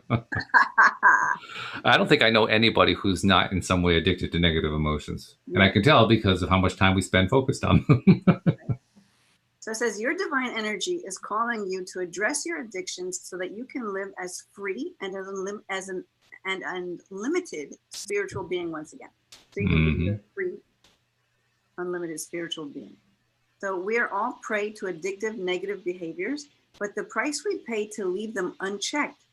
[SPEAKER 2] I don't think I know anybody who's not in some way addicted to negative emotions.
[SPEAKER 1] Yeah.
[SPEAKER 2] And I can tell because of how much time we spend focused on them.
[SPEAKER 1] So it says your divine energy is calling you to address your addictions so that you can live as free and as an unlimited spiritual being once again. So you can be a free, unlimited spiritual being. So we are all prey to addictive negative behaviors, but the price we pay to leave them unchecked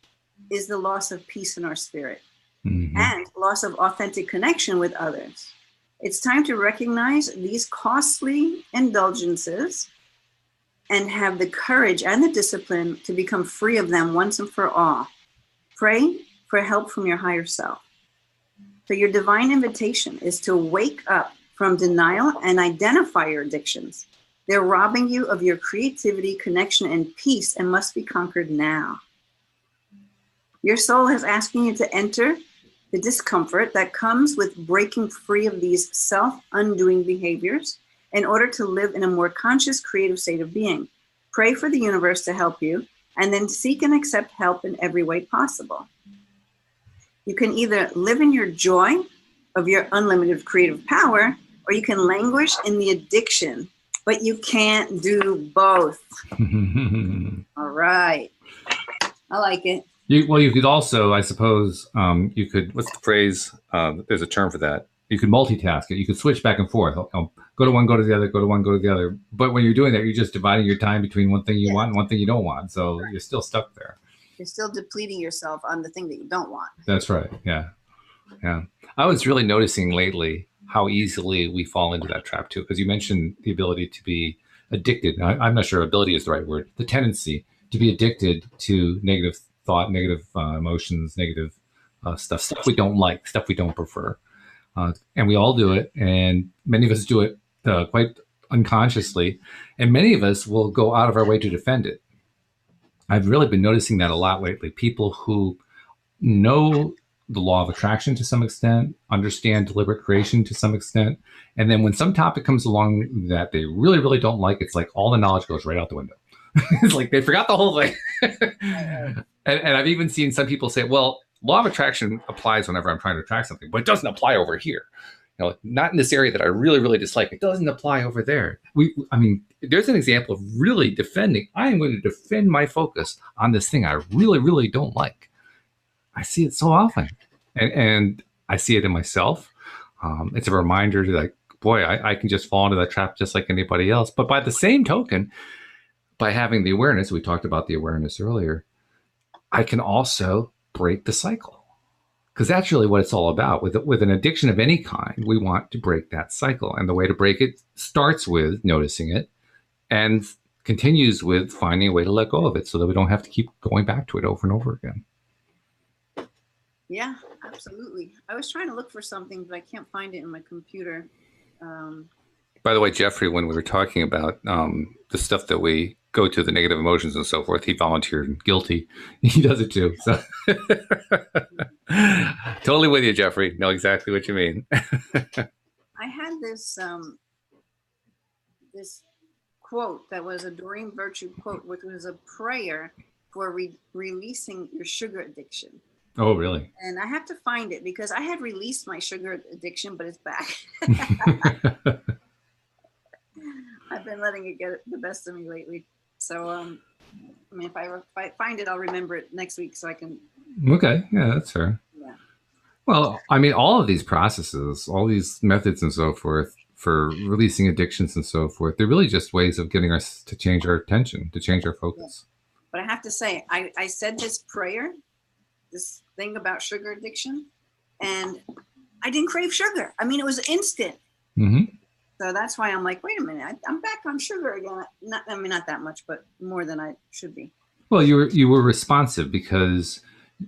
[SPEAKER 1] is the loss of peace in our spirit and loss of authentic connection with others. It's time to recognize these costly indulgences and have the courage and the discipline to become free of them once and for all. Pray for help from your higher self. So your divine invitation is to wake up from denial and identify your addictions. They're robbing you of your creativity, connection, and peace and must be conquered now. Your soul is asking you to enter the discomfort that comes with breaking free of these self-undoing behaviors in order to live in a more conscious, creative state of being. Pray for the universe to help you, and then seek and accept help in every way possible. You can either live in your joy of your unlimited creative power, or you can languish in the addiction, but you can't do both. All right. I like it.
[SPEAKER 2] You could also, I suppose, you could, what's the phrase? There's a term for that. You could multitask it. You could switch back and forth. Go to one, go to the other, go to one, go to the other. But when you're doing that, you're just dividing your time between one thing you want and one thing you don't want. So you're still stuck there.
[SPEAKER 1] You're still depleting yourself on the thing that you don't want.
[SPEAKER 2] That's right. Yeah. Yeah. I was really noticing lately how easily we fall into that trap too. Because you mentioned the ability to be addicted. I'm not sure ability is the right word. The tendency to be addicted to negative thought, negative emotions, negative stuff we don't like, stuff we don't prefer. And we all do it. And many of us do it quite unconsciously. And many of us will go out of our way to defend it. I've really been noticing that a lot lately. People who know the law of attraction to some extent, understand deliberate creation to some extent. And then when some topic comes along that they really, really don't like, it's like all the knowledge goes right out the window. It's like they forgot the whole thing. And I've even seen some people say, well, law of attraction applies whenever I'm trying to attract something, but it doesn't apply over here. You know, not in this area that I really, really dislike. It doesn't apply over there. I mean, there's an example of really defending. I am going to defend my focus on this thing I really, really don't like. I see it so often, and I see it in myself. It's a reminder to like, boy, I can just fall into that trap just like anybody else. But by the same token, by having the awareness, we talked about the awareness earlier, I can also break the cycle. Because that's really what it's all about. With an addiction of any kind, we want to break that cycle. And the way to break it starts with noticing it and continues with finding a way to let go of it so that we don't have to keep going back to it over and over again.
[SPEAKER 1] Yeah, absolutely. I was trying to look for something, but I can't find it in my computer.
[SPEAKER 2] By the way, Jeffrey, when we were talking about the stuff that we go to, the negative emotions and so forth, he volunteered guilty. He does it too. So totally with you, Jeffrey. Know exactly what you mean.
[SPEAKER 1] I had this this quote that was a Doreen Virtue quote, which was a prayer for releasing your sugar addiction.
[SPEAKER 2] Oh, really?
[SPEAKER 1] And I have to find it because I had released my sugar addiction, but it's back. I've been letting it get the best of me lately. So, I mean, if I find it, I'll remember it next week so I can.
[SPEAKER 2] Okay. Yeah, that's fair.
[SPEAKER 1] Yeah.
[SPEAKER 2] Well, I mean, all of these processes, all these methods and so forth for releasing addictions and so forth, they're really just ways of getting us to change our attention, to change our focus.
[SPEAKER 1] Yeah. But I have to say, I said this prayer, this thing about sugar addiction, and I didn't crave sugar. I mean, it was instant.
[SPEAKER 2] Mm-hmm.
[SPEAKER 1] So that's why I'm like, wait a minute, I'm back on sugar again. Not that much, but more than I should be.
[SPEAKER 2] Well, you were responsive because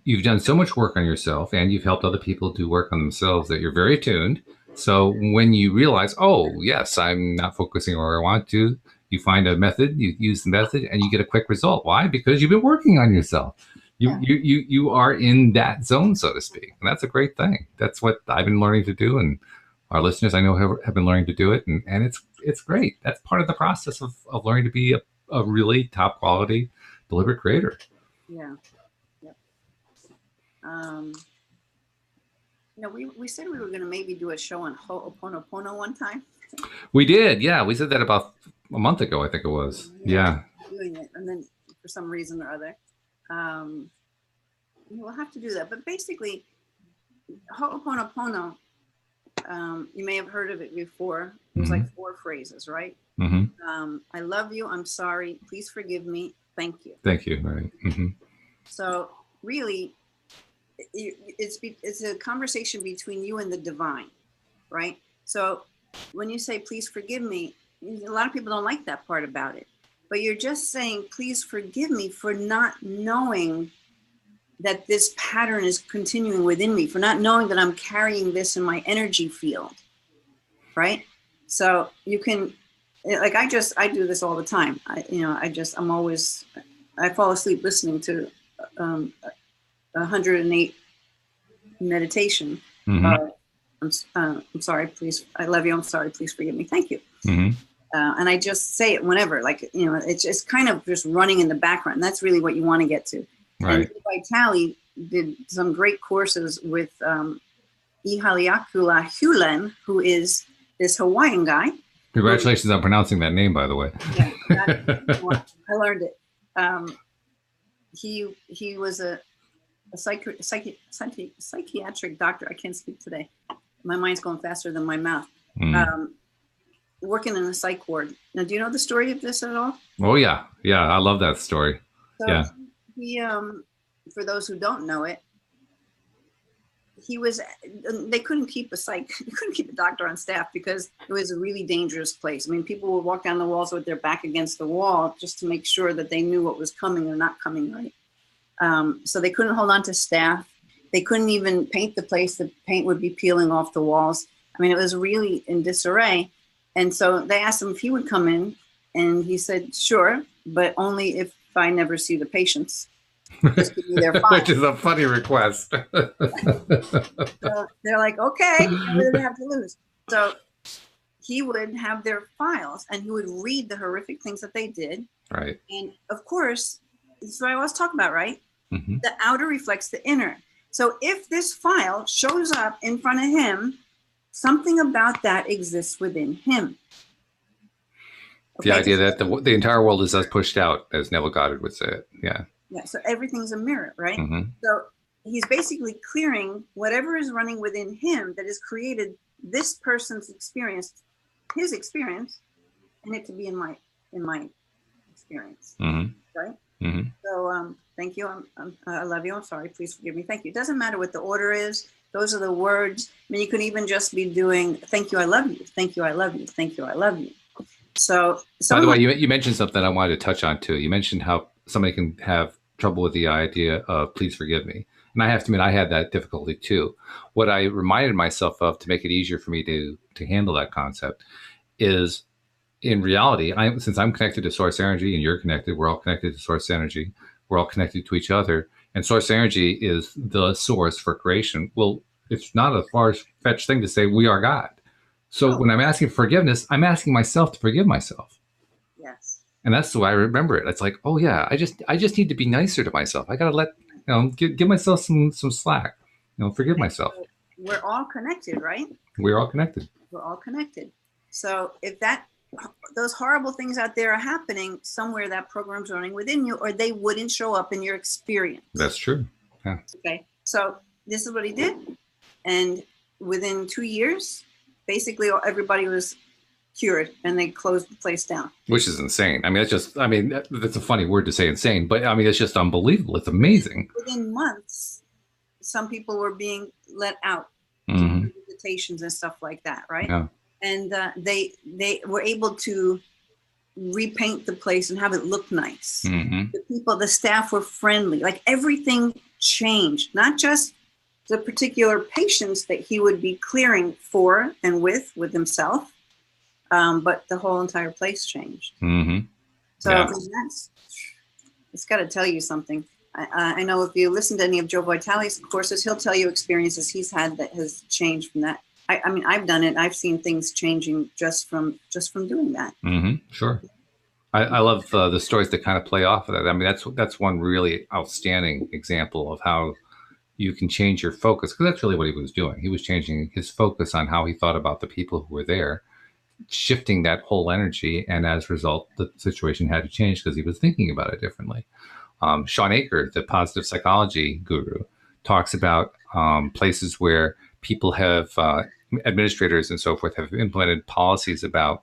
[SPEAKER 2] you've done so much work on yourself and you've helped other people do work on themselves that you're very attuned. So when you realize, oh, yes, I'm not focusing where I want to, you find a method, you use the method, and you get a quick result. Why? Because you've been working on yourself. You are in that zone, so to speak. And that's a great thing. That's what I've been learning to do. And our listeners, I know, have been learning to do it. And it's great. That's part of the process of learning to be a really top quality, deliberate creator.
[SPEAKER 1] Yeah. Yep. We said we were going to maybe do a show on Ho'oponopono one time.
[SPEAKER 2] We did. Yeah. We said that about a month ago, I think it was. Yeah.
[SPEAKER 1] Doing it. And then for some reason or other, we'll have to do that. But basically, Ho'oponopono, you may have heard of it before. There's like 4 phrases, right?
[SPEAKER 2] Mm-hmm.
[SPEAKER 1] I love you. I'm sorry. Please forgive me. Thank you.
[SPEAKER 2] Thank you. Right. Mm-hmm.
[SPEAKER 1] So really, it's a conversation between you and the divine, right? So when you say, please forgive me, a lot of people don't like that part about it. But you're just saying, please forgive me for not knowing that this pattern is continuing within me, for not knowing that I'm carrying this in my energy field, right? So you can, like, I do this all the time. I fall asleep listening to 108 meditation.
[SPEAKER 2] Mm-hmm.
[SPEAKER 1] I'm sorry, please. I love you. I'm sorry. Please forgive me. Thank you.
[SPEAKER 2] Mm-hmm.
[SPEAKER 1] And I just say it whenever, like, it's just kind of just running in the background. That's really what you want to get to.
[SPEAKER 2] Right.
[SPEAKER 1] And Vitali did some great courses with Ihaliakula Hulen, who is this Hawaiian guy.
[SPEAKER 2] Congratulations on pronouncing that name, by the way.
[SPEAKER 1] Yeah, I learned it. He was a psychiatric doctor. I can't speak today. My mind's going faster than my mouth. Working in a psych ward. Now, do you know the story of this at all?
[SPEAKER 2] Oh yeah, I love that story.
[SPEAKER 1] So
[SPEAKER 2] yeah.
[SPEAKER 1] He, for those who don't know it, they couldn't keep a doctor on staff because it was a really dangerous place. I mean, people would walk down the walls with their back against the wall just to make sure that they knew what was coming or not coming, right? So they couldn't hold on to staff. They couldn't even paint the place. The paint would be peeling off the walls. I mean, it was really in disarray. And so they asked him if he would come in, and he said, sure, but only if I never see the patients. Just give me their files.
[SPEAKER 2] Which is a funny request.
[SPEAKER 1] So they're like, okay, we didn't have to lose. So he would have their files, and he would read the horrific things that they did.
[SPEAKER 2] Right.
[SPEAKER 1] And of course, this is what I always talk about, right?
[SPEAKER 2] Mm-hmm.
[SPEAKER 1] The outer reflects the inner. So if this file shows up in front of him, something about that exists within him.
[SPEAKER 2] Okay? The idea that the entire world is us pushed out, as Neville Goddard would say it. Yeah.
[SPEAKER 1] Yeah. So everything's a mirror, right?
[SPEAKER 2] Mm-hmm.
[SPEAKER 1] So he's basically clearing whatever is running within him that has created this person's experience, his experience, and it to be in my experience.
[SPEAKER 2] Mm-hmm.
[SPEAKER 1] Right.
[SPEAKER 2] Mm-hmm.
[SPEAKER 1] So thank you. I love you. I'm sorry. Please forgive me. Thank you. It doesn't matter what the order is. Those are the words. I mean, you could even just be doing, thank you, I love you. Thank you, I love you. Thank you, I love you. So,
[SPEAKER 2] by the way, you mentioned something I wanted to touch on too. You mentioned how somebody can have trouble with the idea of please forgive me. And I have to admit, I had that difficulty too. What I reminded myself of to make it easier for me to handle that concept is, in reality, since I'm connected to source energy and you're connected, we're all connected to source energy. We're all connected to each other. And source energy is the source for creation. Well, it's not a far-fetched thing to say we are God. So when I'm asking forgiveness, I'm asking myself to forgive myself.
[SPEAKER 1] Yes.
[SPEAKER 2] And that's the way I remember it. It's like, oh yeah, I just need to be nicer to myself. I got to give myself some slack, forgive myself.
[SPEAKER 1] So we're all connected, right?
[SPEAKER 2] We're all connected.
[SPEAKER 1] We're all connected. So if those horrible things out there are happening, somewhere that program's running within you, or they wouldn't show up in your experience.
[SPEAKER 2] That's true. Yeah.
[SPEAKER 1] Okay. So this is what he did. And within 2 years, basically everybody was cured and they closed the place down.
[SPEAKER 2] Which is insane. I mean, that's a funny word to say, insane, but I mean, it's just unbelievable. It's amazing.
[SPEAKER 1] Within months, some people were being let out to do visitations and stuff like that, right?
[SPEAKER 2] Yeah.
[SPEAKER 1] And they were able to repaint the place and have it look nice. The people, the staff were friendly. Like everything changed, not just the particular patients that he would be clearing for and with himself, but the whole entire place changed. So
[SPEAKER 2] Yeah.
[SPEAKER 1] I mean, it's got to tell you something. I know if you listen to any of Joe Vitale's courses, he'll tell you experiences he's had that has changed from that. I mean, I've done it. I've seen things changing just from doing that.
[SPEAKER 2] Sure. I love the stories that kind of play off of that. I mean, that's one really outstanding example of how you can change your focus, because that's really what he was doing. He was changing his focus on how he thought about the people who were there, shifting that whole energy, and as a result, the situation had to change because he was thinking about it differently. Sean Aker, the positive psychology guru, talks about places where people have administrators and so forth have implemented policies about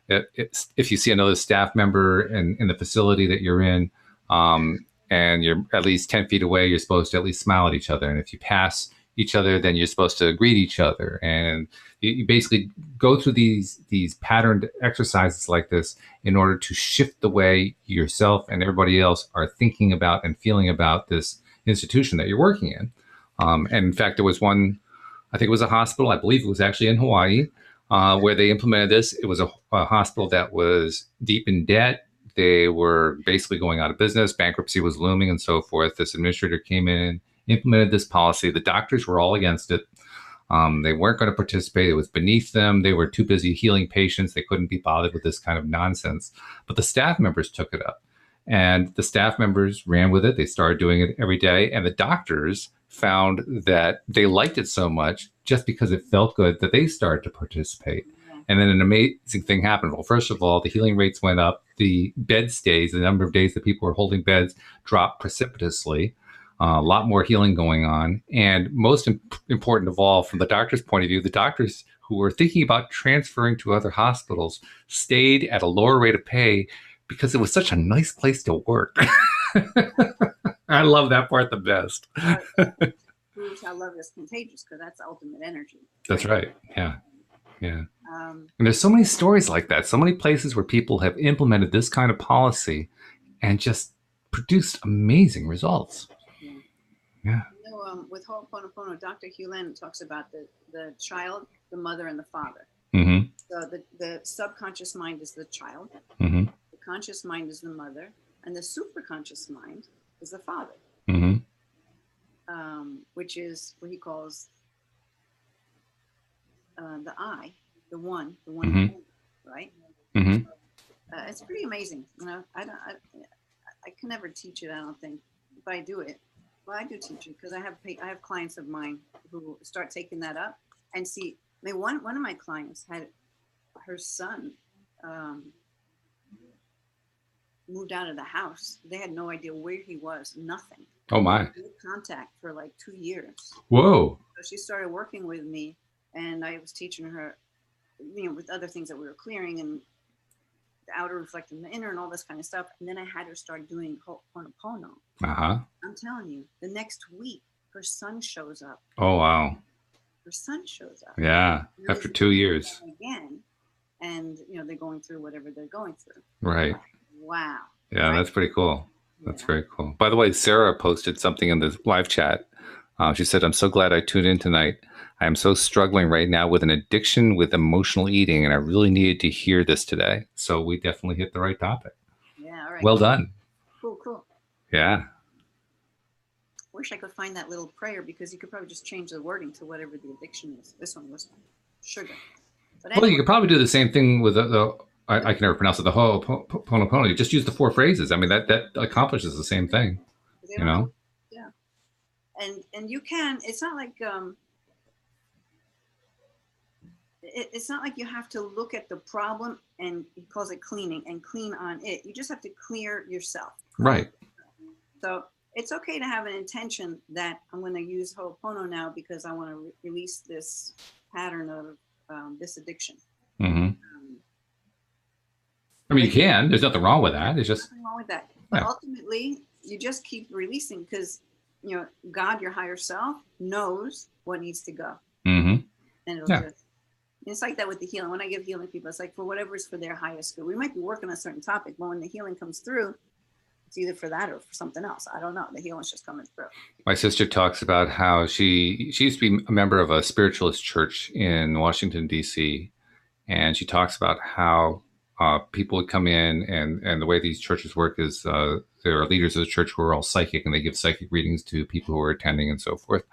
[SPEAKER 2] if you see another staff member in the facility that you're in, and you're at least 10 feet away, you're supposed to at least smile at each other. And if you pass each other, then you're supposed to greet each other. And you basically go through these patterned exercises like this in order to shift the way yourself and everybody else are thinking about and feeling about this institution that you're working in. And in fact, there was one, I think it was a hospital, I believe it was actually in Hawaii, where they implemented this. It was a hospital that was deep in debt. They were basically going out of business. Bankruptcy was looming and so forth. This administrator came in, implemented this policy. The doctors were all against it. They weren't going to participate. It was beneath them. They were too busy healing patients. They couldn't be bothered with this kind of nonsense. But the staff members took it up. And the staff members ran with it. They started doing it every day. And the doctors found that they liked it so much just because it felt good that they started to participate. And then an amazing thing happened. Well, first of all, the healing rates went up. The bed stays, the number of days that people were holding beds, dropped precipitously. A lot more healing going on. And most important of all, from the doctor's point of view, the doctors who were thinking about transferring to other hospitals stayed at a lower rate of pay because it was such a nice place to work. I love that part the best.
[SPEAKER 1] Proves how love is contagious, because that's ultimate energy.
[SPEAKER 2] That's right. Yeah. Yeah. And there's so many stories like that. So many places where people have implemented this kind of policy and just produced amazing results. Yeah.
[SPEAKER 1] You know, with Ho'oponopono, Dr. Hewlett talks about the child, the mother, and the father. So the subconscious mind is the child, the conscious mind is the mother, and the superconscious mind is the father, which is what he calls the I, the one, right? It's pretty amazing. You know, I can never teach it, I don't think, but I do it. Well, I do teach it because I have clients of mine who start taking that up and see. I mean, one of my clients had her son moved out of the house. They had no idea where he was. Nothing.
[SPEAKER 2] Oh my!
[SPEAKER 1] No contact for like 2 years.
[SPEAKER 2] Whoa!
[SPEAKER 1] So she started working with me, and I was teaching her, you know, with other things that we were clearing and the outer reflecting the inner and all this kind of stuff. And then I had her start doing Ho'oponopono. I'm telling you, the next week, her son shows up.
[SPEAKER 2] Oh, wow.
[SPEAKER 1] Her son shows up.
[SPEAKER 2] Yeah, after 2 years.
[SPEAKER 1] Again, and, you know, they're going through whatever they're going through.
[SPEAKER 2] Right.
[SPEAKER 1] Wow.
[SPEAKER 2] Yeah, right? That's pretty cool. That's very cool. By the way, Sarah posted something in the live chat. She said, "I'm so glad I tuned in tonight. I am so struggling right now with an addiction with emotional eating, and I really needed to hear this today." So we definitely hit the right topic.
[SPEAKER 1] Yeah, all right.
[SPEAKER 2] Well done.
[SPEAKER 1] Cool. Yeah. Wish I could find that little prayer, because you could probably just change the wording to whatever the addiction is. This one was sugar. But anyway.
[SPEAKER 2] Well, you could probably do the same thing with I can never pronounce it, the Ho'oponopono. You just use the 4 phrases. I mean, that accomplishes the same thing. You know?
[SPEAKER 1] Yeah. And you can, it's not like, it's not like you have to look at the problem, and he calls it cleaning, and clean on it. You just have to clear yourself.
[SPEAKER 2] Right.
[SPEAKER 1] So it's okay to have an intention that I'm going to use Ho'opono now because I want to release this pattern of this addiction.
[SPEAKER 2] I mean, you can. There's nothing wrong with that. It's just
[SPEAKER 1] nothing wrong with that. But ultimately, you just keep releasing, because God, your higher self, knows what needs to go.
[SPEAKER 2] Mm-hmm.
[SPEAKER 1] And it'll just, it's like that with the healing. When I give healing people, it's like for whatever's for their highest good. We might be working on a certain topic, but when the healing comes through, it's either for that or for something else. I don't know. The healing's just coming through.
[SPEAKER 2] My sister talks about how she used to be a member of a spiritualist church in Washington, D.C., and she talks about how people would come in, and the way these churches work is there are leaders of the church who are all psychic, and they give psychic readings to people who are attending and so forth.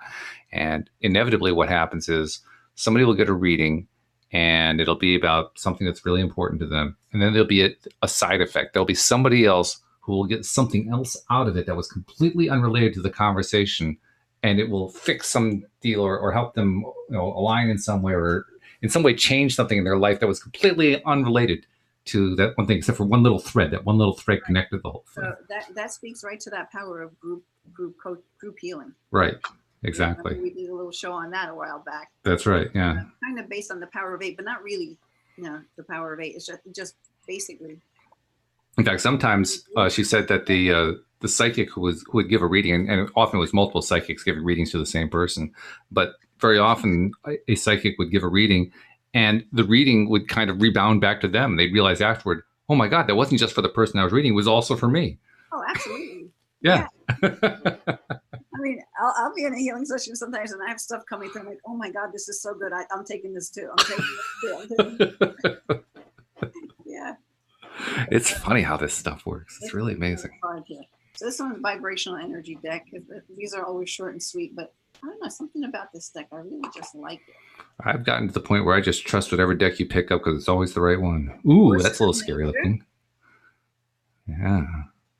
[SPEAKER 2] And inevitably what happens is somebody will get a reading, and it'll be about something that's really important to them. And then there'll be a side effect. There'll be somebody else who will get something else out of it that was completely unrelated to the conversation, and it will fix some deal or help them align in some way, or in some way change something in their life that was completely unrelated to that one thing, except for one little thread. That one little thread connected the whole thing.
[SPEAKER 1] So that speaks right to that power of group healing.
[SPEAKER 2] Right. Exactly.
[SPEAKER 1] We did a little show on that a while back.
[SPEAKER 2] That's right. Yeah.
[SPEAKER 1] Kind of based on the power of 8, but not really. The power of 8 is just basically.
[SPEAKER 2] In fact, sometimes she said that the psychic who would give a reading, and often it was multiple psychics giving readings to the same person, but very often a psychic would give a reading, and the reading would kind of rebound back to them. They'd realize afterward, oh my God, that wasn't just for the person I was reading; it was also for me.
[SPEAKER 1] Oh, absolutely.
[SPEAKER 2] Yeah.
[SPEAKER 1] I mean, I'll be in a healing session sometimes, and I have stuff coming through. I'm like, oh my God, this is so good. I'm taking this too. I'm taking this too. Yeah.
[SPEAKER 2] It's funny how this stuff works. It's really amazing.
[SPEAKER 1] So this one's vibrational energy deck. These are always short and sweet, but I don't know, something about this deck. I really just like it. I've
[SPEAKER 2] gotten to the point where I just trust whatever deck you pick up because it's always the right one. Ooh, that's a little scary looking. Yeah.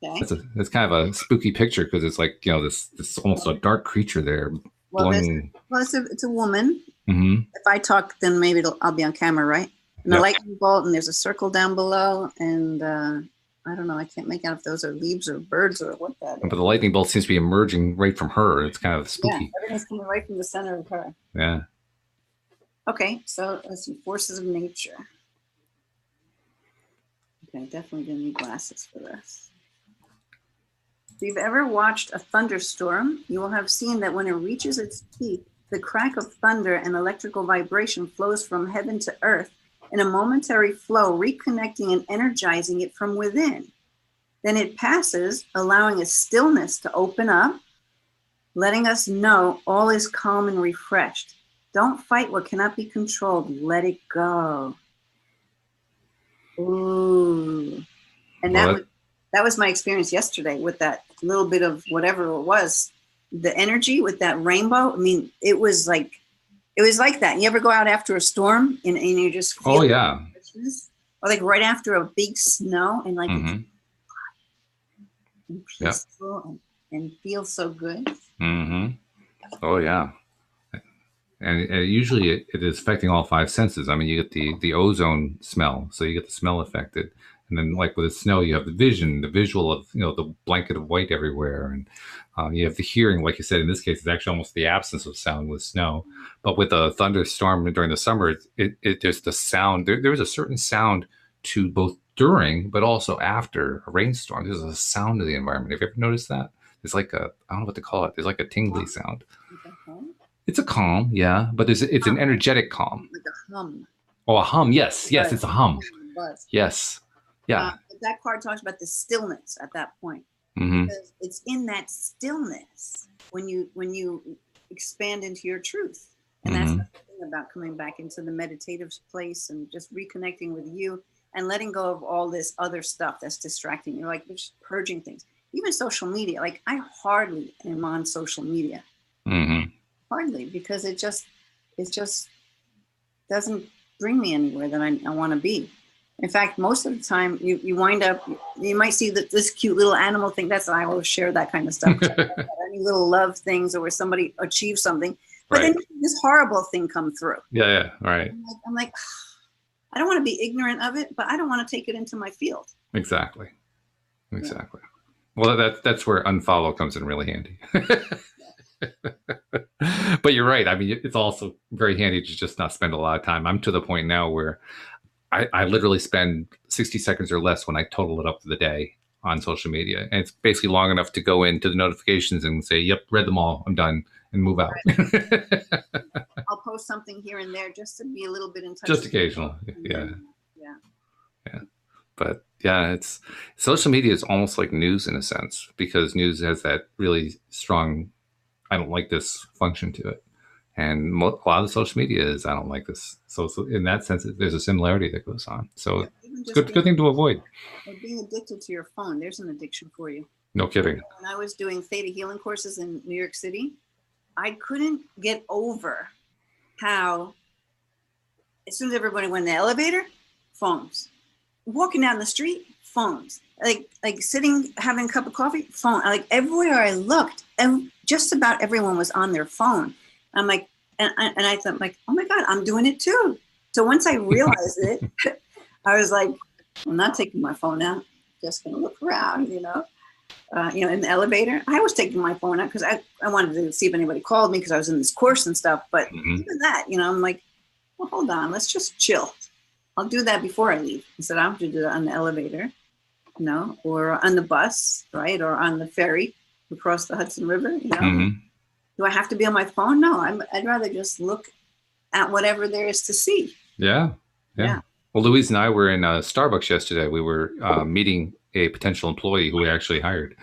[SPEAKER 2] Okay. That's kind of a spooky picture because it's like, this almost a dark creature there.
[SPEAKER 1] Well, it's a woman. Mm-hmm. If I talk, then maybe I'll be on camera, right? And a lightning bolt, and there's a circle down below, and I don't know, I can't make out if those are leaves or birds or what that is.
[SPEAKER 2] But the lightning bolt seems to be emerging right from her. It's kind of spooky.
[SPEAKER 1] Yeah, everything's coming right from the center of her.
[SPEAKER 2] Yeah.
[SPEAKER 1] Okay, so let's see, forces of nature. Okay, definitely gonna need glasses for this. If you've ever watched a thunderstorm, you will have seen that when it reaches its peak, the crack of thunder and electrical vibration flows from heaven to earth in a momentary flow, reconnecting and energizing it from within. Then it passes, allowing a stillness to open up, letting us know all is calm and refreshed. Don't fight what cannot be controlled. Let it go. Ooh. And that was my experience yesterday with that little bit of whatever it was. The energy with that rainbow, I mean, it was like that. You ever go out after a storm and you just feel or like right after a big snow and like it's and peaceful and feels so good.
[SPEAKER 2] Mm-hmm. Oh yeah. And usually it is affecting all 5 senses. I mean, you get the ozone smell, so you get the smell affected. And then like with the snow, you have the vision, the visual of, the blanket of white everywhere. And you have the hearing, like you said, in this case, it's actually almost the absence of sound with snow. But with a thunderstorm during the summer, there's the sound. There's a certain sound to both during, but also after a rainstorm. There's a sound of the environment. Have you ever noticed that? It's like I don't know what to call it. There's like a tingly sound. It's a calm, yeah, but it's an energetic calm.
[SPEAKER 1] Like a hum.
[SPEAKER 2] Oh, a hum. Yes, it's a hum. Yes. Yeah.
[SPEAKER 1] That card talks about the stillness at that point.
[SPEAKER 2] Mm-hmm.
[SPEAKER 1] Because it's in that stillness when you expand into your truth. And that's the thing about coming back into the meditative place and just reconnecting with you and letting go of all this other stuff that's distracting you. Like just purging things. Even social media. Like I hardly am on social media.
[SPEAKER 2] Mm-hmm.
[SPEAKER 1] Hardly, because it just doesn't bring me anywhere that I want to be. In fact, most of the time you wind up, you might see that this cute little animal thing. I always share that kind of stuff. Any little love things or where somebody achieves something, but then this horrible thing come through.
[SPEAKER 2] Yeah, right.
[SPEAKER 1] I'm like, I don't want to be ignorant of it, but I don't want to take it into my field.
[SPEAKER 2] Exactly. Yeah. Well, that's where unfollow comes in really handy. But you're right. I mean, it's also very handy to just not spend a lot of time. I'm to the point now where I literally spend 60 seconds or less when I total it up for the day on social media. And it's basically long enough to go into the notifications and say, yep, read them all. I'm done, and move out.
[SPEAKER 1] Right. I'll post something here and there just to be a little bit in touch.
[SPEAKER 2] Just occasional. Yeah.
[SPEAKER 1] Yeah.
[SPEAKER 2] Yeah. But yeah, it's social media is almost like news in a sense, because news has that really strong, I don't like this function to it. And a lot of the social media is, I don't like this. So in that sense, there's a similarity that goes on. So it's good thing to avoid.
[SPEAKER 1] Being addicted to your phone, there's an addiction for you.
[SPEAKER 2] No kidding.
[SPEAKER 1] When I was doing theta healing courses in New York City, I couldn't get over how as soon as everybody went in the elevator, phones. Walking down the street, phones. Like sitting, having a cup of coffee, phone. Like everywhere I looked, and just about everyone was on their phone. I'm like, and I thought, like, oh my God, I'm doing it too. So once I realized it, I was like, I'm not taking my phone out. Just gonna look around, in the elevator. I was taking my phone out because I wanted to see if anybody called me because I was in this course and stuff. But even that, I'm like, well, hold on, let's just chill. I'll do that before I leave. Instead, I have to do that on the elevator, or on the bus, right? Or on the ferry across the Hudson River, Do I have to be on my phone? No, I'd rather just look at whatever there is to see.
[SPEAKER 2] Yeah. Well, Louise and I were in Starbucks yesterday. We were meeting a potential employee who we actually hired.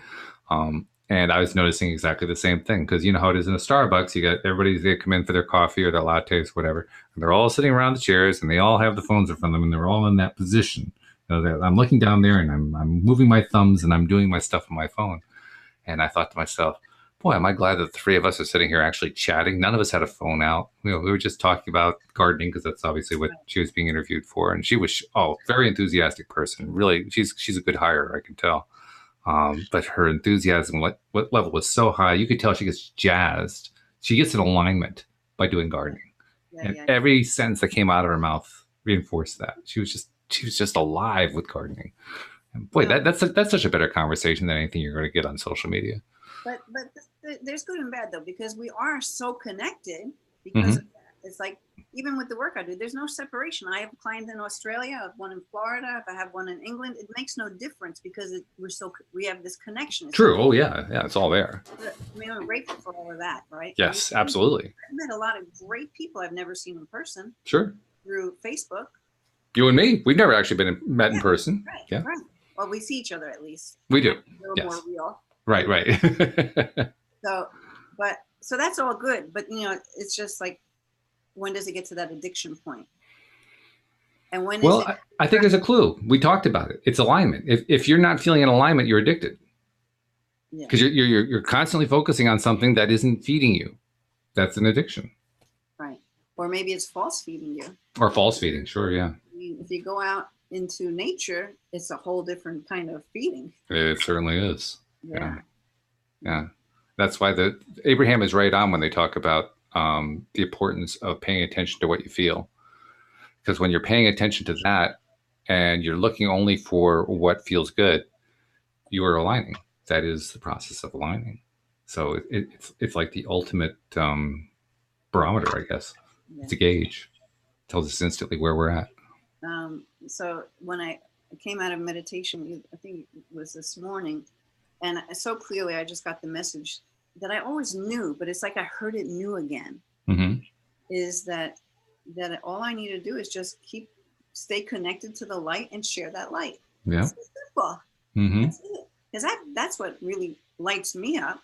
[SPEAKER 2] And I was noticing exactly the same thing, because you know how it is in a Starbucks. You got they come in for their coffee or their lattes, whatever. And they're all sitting around the chairs, and they all have the phones in front of them, and they're all in that position. I'm looking down there, and I'm moving my thumbs, and I'm doing my stuff on my phone. And I thought to myself, boy, am I glad that the three of us are sitting here actually chatting. None of us had a phone out. We were just talking about gardening, because that's obviously what she was being interviewed for. And she was, very enthusiastic person. Really, she's a good hire, I can tell. But her enthusiasm, what level was so high, you could tell she gets jazzed. She gets an alignment by doing gardening. Every sentence that came out of her mouth reinforced that. She was just alive with gardening. And boy, that's such a better conversation than anything you're going to get on social media.
[SPEAKER 1] But there's good and bad, though, because we are so connected because of that. It's like, even with the work I do, there's no separation. I have a client in Australia, I have one in Florida, if I have one in England, it makes no difference because we have this connection.
[SPEAKER 2] True. Oh yeah, it's all there.
[SPEAKER 1] I mean, I'm grateful for all of that, right?
[SPEAKER 2] Yes, absolutely.
[SPEAKER 1] I've met a lot of great people I've never seen in person.
[SPEAKER 2] Sure.
[SPEAKER 1] Through Facebook.
[SPEAKER 2] You and me, we've never actually met in person.
[SPEAKER 1] Right.
[SPEAKER 2] Yeah.
[SPEAKER 1] Right. Well, we see each other at least.
[SPEAKER 2] We do.
[SPEAKER 1] A little more real.
[SPEAKER 2] Right.
[SPEAKER 1] So that's all good, but it's just like, when does it get to that addiction point? And when? Well,
[SPEAKER 2] I think there's a clue. We talked about it. It's alignment. If you're not feeling in alignment, you're addicted. Because you're constantly focusing on something that isn't feeding you. That's an addiction.
[SPEAKER 1] Right. Or maybe it's false feeding you.
[SPEAKER 2] Or false feeding. Sure. Yeah.
[SPEAKER 1] If you go out into nature, it's a whole different kind of feeding.
[SPEAKER 2] It certainly is. Yeah. That's why Abraham is right on when they talk about the importance of paying attention to what you feel. Because when you're paying attention to that and you're looking only for what feels good, you are aligning. That is the process of aligning. So it's like the ultimate barometer, I guess. Yeah. It's a gauge. It tells us instantly where we're at.
[SPEAKER 1] So when I came out of meditation, I think it was this morning, and so clearly I just got the message that I always knew, but it's like I heard it new again, is that all I need to do is just stay connected to the light and share that light.
[SPEAKER 2] Yeah.
[SPEAKER 1] It's simple. That's it. Because that's what really lights me up,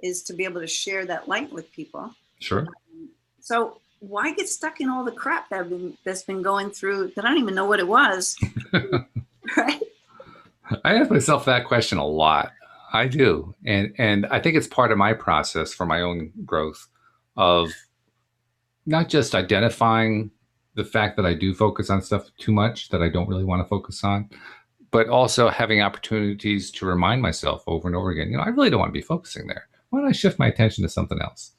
[SPEAKER 1] is to be able to share that light with people.
[SPEAKER 2] Sure.
[SPEAKER 1] So why get stuck in all the crap that's been going through that I don't even know what it was? Right?
[SPEAKER 2] I ask myself that question a lot. I do. And I think it's part of my process for my own growth of not just identifying the fact that I do focus on stuff too much that I don't really want to focus on, but also having opportunities to remind myself over and over again, I really don't want to be focusing there. Why don't I shift my attention to something else?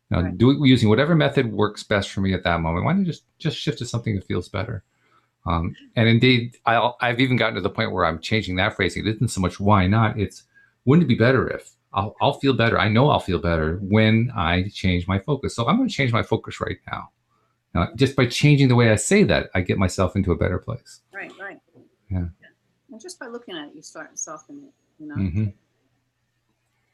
[SPEAKER 2] Right. Using whatever method works best for me at that moment. Why don't you just shift to something that feels better? And indeed, I've even gotten to the point where I'm changing that phrasing. It isn't so much why not, it's wouldn't it be better if I'll feel better. I know I'll feel better when I change my focus. So I'm going to change my focus right now. Just by changing the way I say that, I get myself into a better place.
[SPEAKER 1] Right.
[SPEAKER 2] Yeah.
[SPEAKER 1] And just by looking at it, you start to soften it, you know.
[SPEAKER 2] Mm-hmm.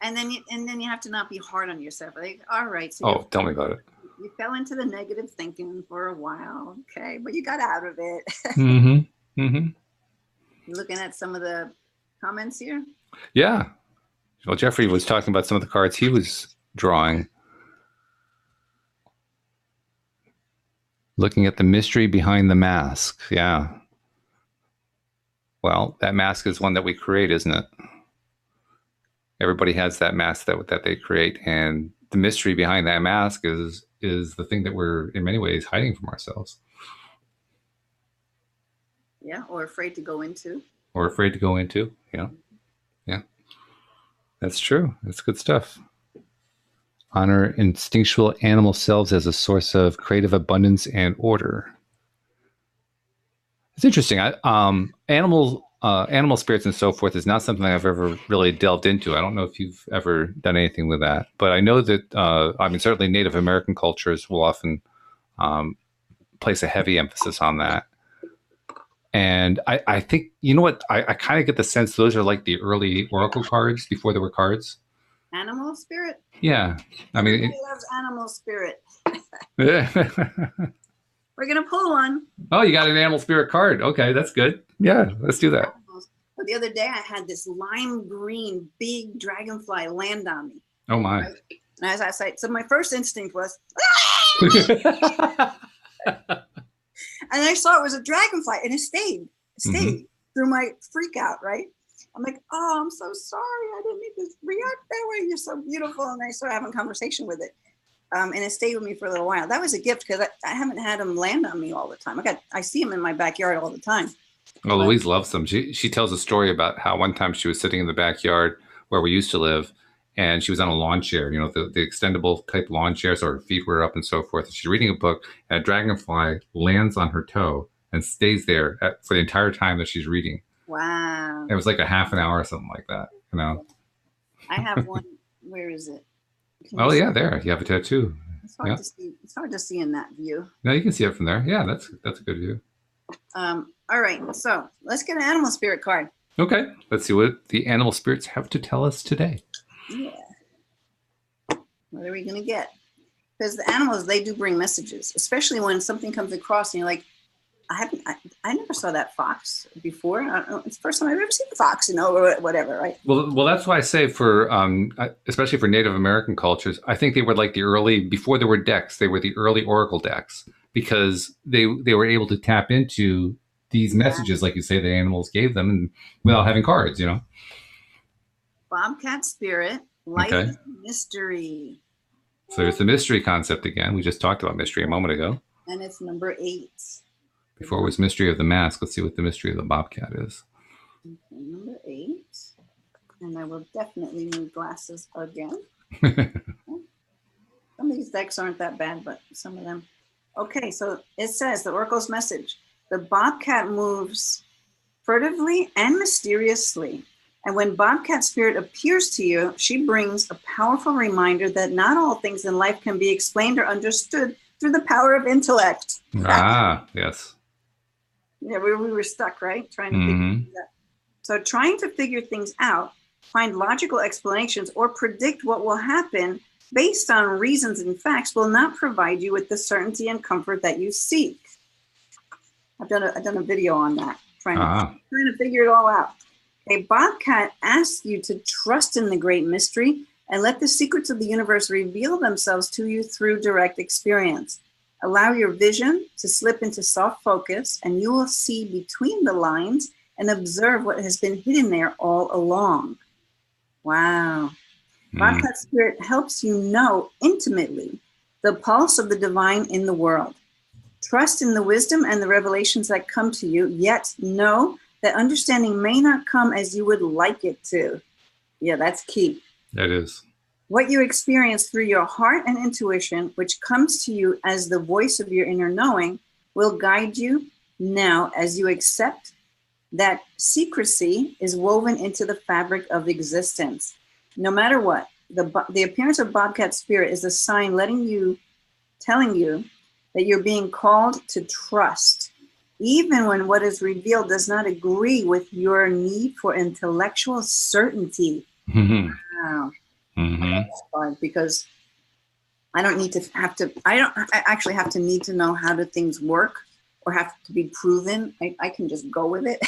[SPEAKER 1] And then you have to not be hard on yourself. Like, all right, so
[SPEAKER 2] Oh, tell me about it.
[SPEAKER 1] you fell into the negative thinking for a while, okay, but you got out of it.
[SPEAKER 2] Mm-hmm. Mm-hmm.
[SPEAKER 1] Looking at some of the comments here.
[SPEAKER 2] Yeah. Well, Jeffrey was talking about some of the cards he was drawing. Looking at the mystery behind the mask. Yeah. Well, that mask is one that we create, isn't it? Everybody has that mask that they create, and the mystery behind that mask is the thing that we're in many ways hiding from ourselves.
[SPEAKER 1] Yeah, or afraid to go into.
[SPEAKER 2] Or afraid to go into. Yeah. Yeah. That's true. That's good stuff. Honor instinctual animal selves as a source of creative abundance and order. It's interesting. Animal spirits and so forth is not something I've ever really delved into. I don't know if you've ever done anything with that, but I know that certainly Native American cultures will often place a heavy emphasis on that. And I think, you know what, I kind of get the sense those are like the early oracle cards before there were cards.
[SPEAKER 1] Animal spirit?
[SPEAKER 2] Yeah. I mean,
[SPEAKER 1] everybody loves animal spirit.
[SPEAKER 2] Yeah.
[SPEAKER 1] We're going to pull one.
[SPEAKER 2] Oh, you got an animal spirit card. Okay, that's good. Yeah, let's do that.
[SPEAKER 1] But the other day I had this lime green big dragonfly land on me.
[SPEAKER 2] Oh, my.
[SPEAKER 1] Right? And as I said, so my first instinct was, and I saw it was a dragonfly, and it stayed through my freak out, right? I'm like, oh, I'm so sorry. I didn't mean to react that way. You're so beautiful. And I started having a conversation with it. And it stayed with me for a little while. That was a gift because I haven't had them land on me all the time. I see them in my backyard all the time.
[SPEAKER 2] Well, Louise loves them. She tells a story about how one time she was sitting in the backyard where we used to live, and she was on a lawn chair, you know, the extendable type lawn chair, so her feet were up and so forth. And she's reading a book, and a dragonfly lands on her toe and stays there for the entire time that she's reading.
[SPEAKER 1] Wow.
[SPEAKER 2] It was like a half an hour or something like that, you know.
[SPEAKER 1] I have one. Where is it?
[SPEAKER 2] Oh, yeah, there. You have a tattoo.
[SPEAKER 1] It's hard to see. It's hard to see in that view.
[SPEAKER 2] No, you can see it from there. Yeah, that's a good view.
[SPEAKER 1] All right, so let's get an animal spirit card.
[SPEAKER 2] Okay, let's see what the animal spirits have to tell us today.
[SPEAKER 1] Yeah. What are we going to get? Because the animals, they do bring messages, especially when something comes across and you're like, I never saw that fox before. I don't know, it's the first time I've ever seen a fox, you know, or whatever, right?
[SPEAKER 2] Well, that's why I say for, especially for Native American cultures, I think they were like the early, before there were decks, they were the early oracle decks because they were able to tap into these messages, like you say, the animals gave them, and without having cards, you know.
[SPEAKER 1] Bobcat spirit, life is mystery.
[SPEAKER 2] So there's the mystery concept again. We just talked about mystery a moment ago.
[SPEAKER 1] And it's number 8.
[SPEAKER 2] Before it was mystery of the mask. Let's see what the mystery of the bobcat is.
[SPEAKER 1] Okay, number 8. And I will definitely need glasses again. Some of these decks aren't that bad, but some of them. Okay, so it says the oracle's message. The bobcat moves furtively and mysteriously. And when Bobcat Spirit appears to you, she brings a powerful reminder that not all things in life can be explained or understood through the power of intellect.
[SPEAKER 2] Yes.
[SPEAKER 1] Yeah, we were stuck, right? Trying to figure things out. So trying to figure things out, find logical explanations, or predict what will happen based on reasons and facts will not provide you with the certainty and comfort that you seek. I've done a video on that, trying to figure it all out. A Bobcat asks you to trust in the great mystery and let the secrets of the universe reveal themselves to you through direct experience. Allow your vision to slip into soft focus, and you will see between the lines and observe what has been hidden there all along. Wow. Bobcat Spirit helps you know intimately the pulse of the divine in the world. Trust in the wisdom and the revelations that come to you, yet know that understanding may not come as you would like it to. Yeah, that's key.
[SPEAKER 2] That is.
[SPEAKER 1] What you experience through your heart and intuition, which comes to you as the voice of your inner knowing, will guide you now as you accept that secrecy is woven into the fabric of existence. No matter what, the appearance of Bobcat Spirit is a sign telling you that you're being called to trust. even when what is revealed does not agree with your need for intellectual certainty.
[SPEAKER 2] Mm-hmm.
[SPEAKER 1] Wow.
[SPEAKER 2] Mm-hmm.
[SPEAKER 1] That's fun, because I don't actually have to need to know how do things work or have to be proven. I can just go with it.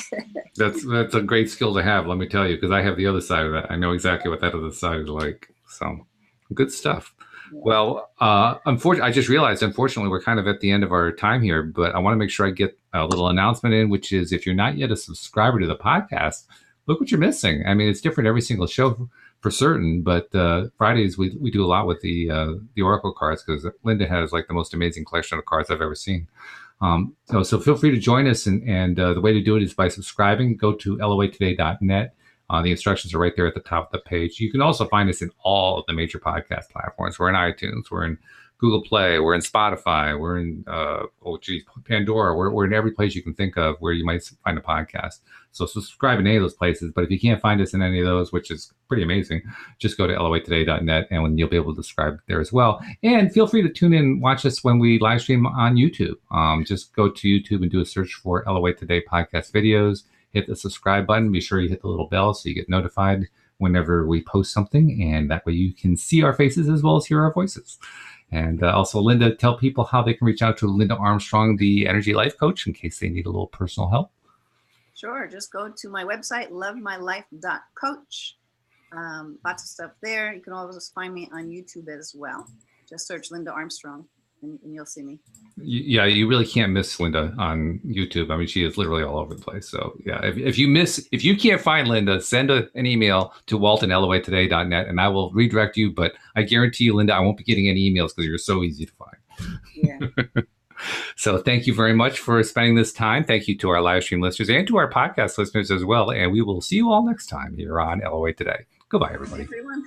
[SPEAKER 2] That's a great skill to have, let me tell you, because I have the other side of that. I know exactly what that other side is like. So good stuff.
[SPEAKER 1] Yeah.
[SPEAKER 2] Well, unfortunately, I just realized, unfortunately, we're kind of at the end of our time here, but I want to make sure I get a little announcement in, which is if you're not yet a subscriber to the podcast, look what you're missing. I mean, it's different every single show for certain, but Fridays we do a lot with the Oracle cards, because Linda has like the most amazing collection of cards I've ever seen. So feel free to join us, and the way to do it is by subscribing. Go to loatoday.net. The instructions are right there at the top of the page. You can also find us in all of the major podcast platforms. We're in iTunes. We're in Google Play. We're in Spotify. We're in Pandora. We're in every place you can think of where you might find a podcast. So subscribe in any of those places. But if you can't find us in any of those, which is pretty amazing, just go to loatoday.net and you'll be able to subscribe there as well. And feel free to tune in, watch us when we live stream on YouTube. Just go to YouTube and do a search for LOA Today podcast videos. Hit the subscribe button. Be sure you hit the little bell so you get notified whenever we post something. And that way you can see our faces as well as hear our voices. And also, Linda, tell people how they can reach out to Linda Armstrong, the Energy Life Coach, in case they need a little personal help.
[SPEAKER 1] Sure. Just go to my website, lovemylife.coach. Lots of stuff there. You can always find me on YouTube as well. Just search Linda Armstrong and you'll see me.
[SPEAKER 2] Yeah, you really can't miss Linda on YouTube. I mean, she is literally all over the place. So yeah, if you can't find Linda, send an email to walt@loatoday.net and I will redirect you. But I guarantee you, Linda, I won't be getting any emails because you're so easy to find.
[SPEAKER 1] Yeah.
[SPEAKER 2] So thank you very much for spending this time. Thank you to our live stream listeners and to our podcast listeners as well. And we will see you all next time here on LOA Today. Goodbye, everybody.
[SPEAKER 1] Everyone.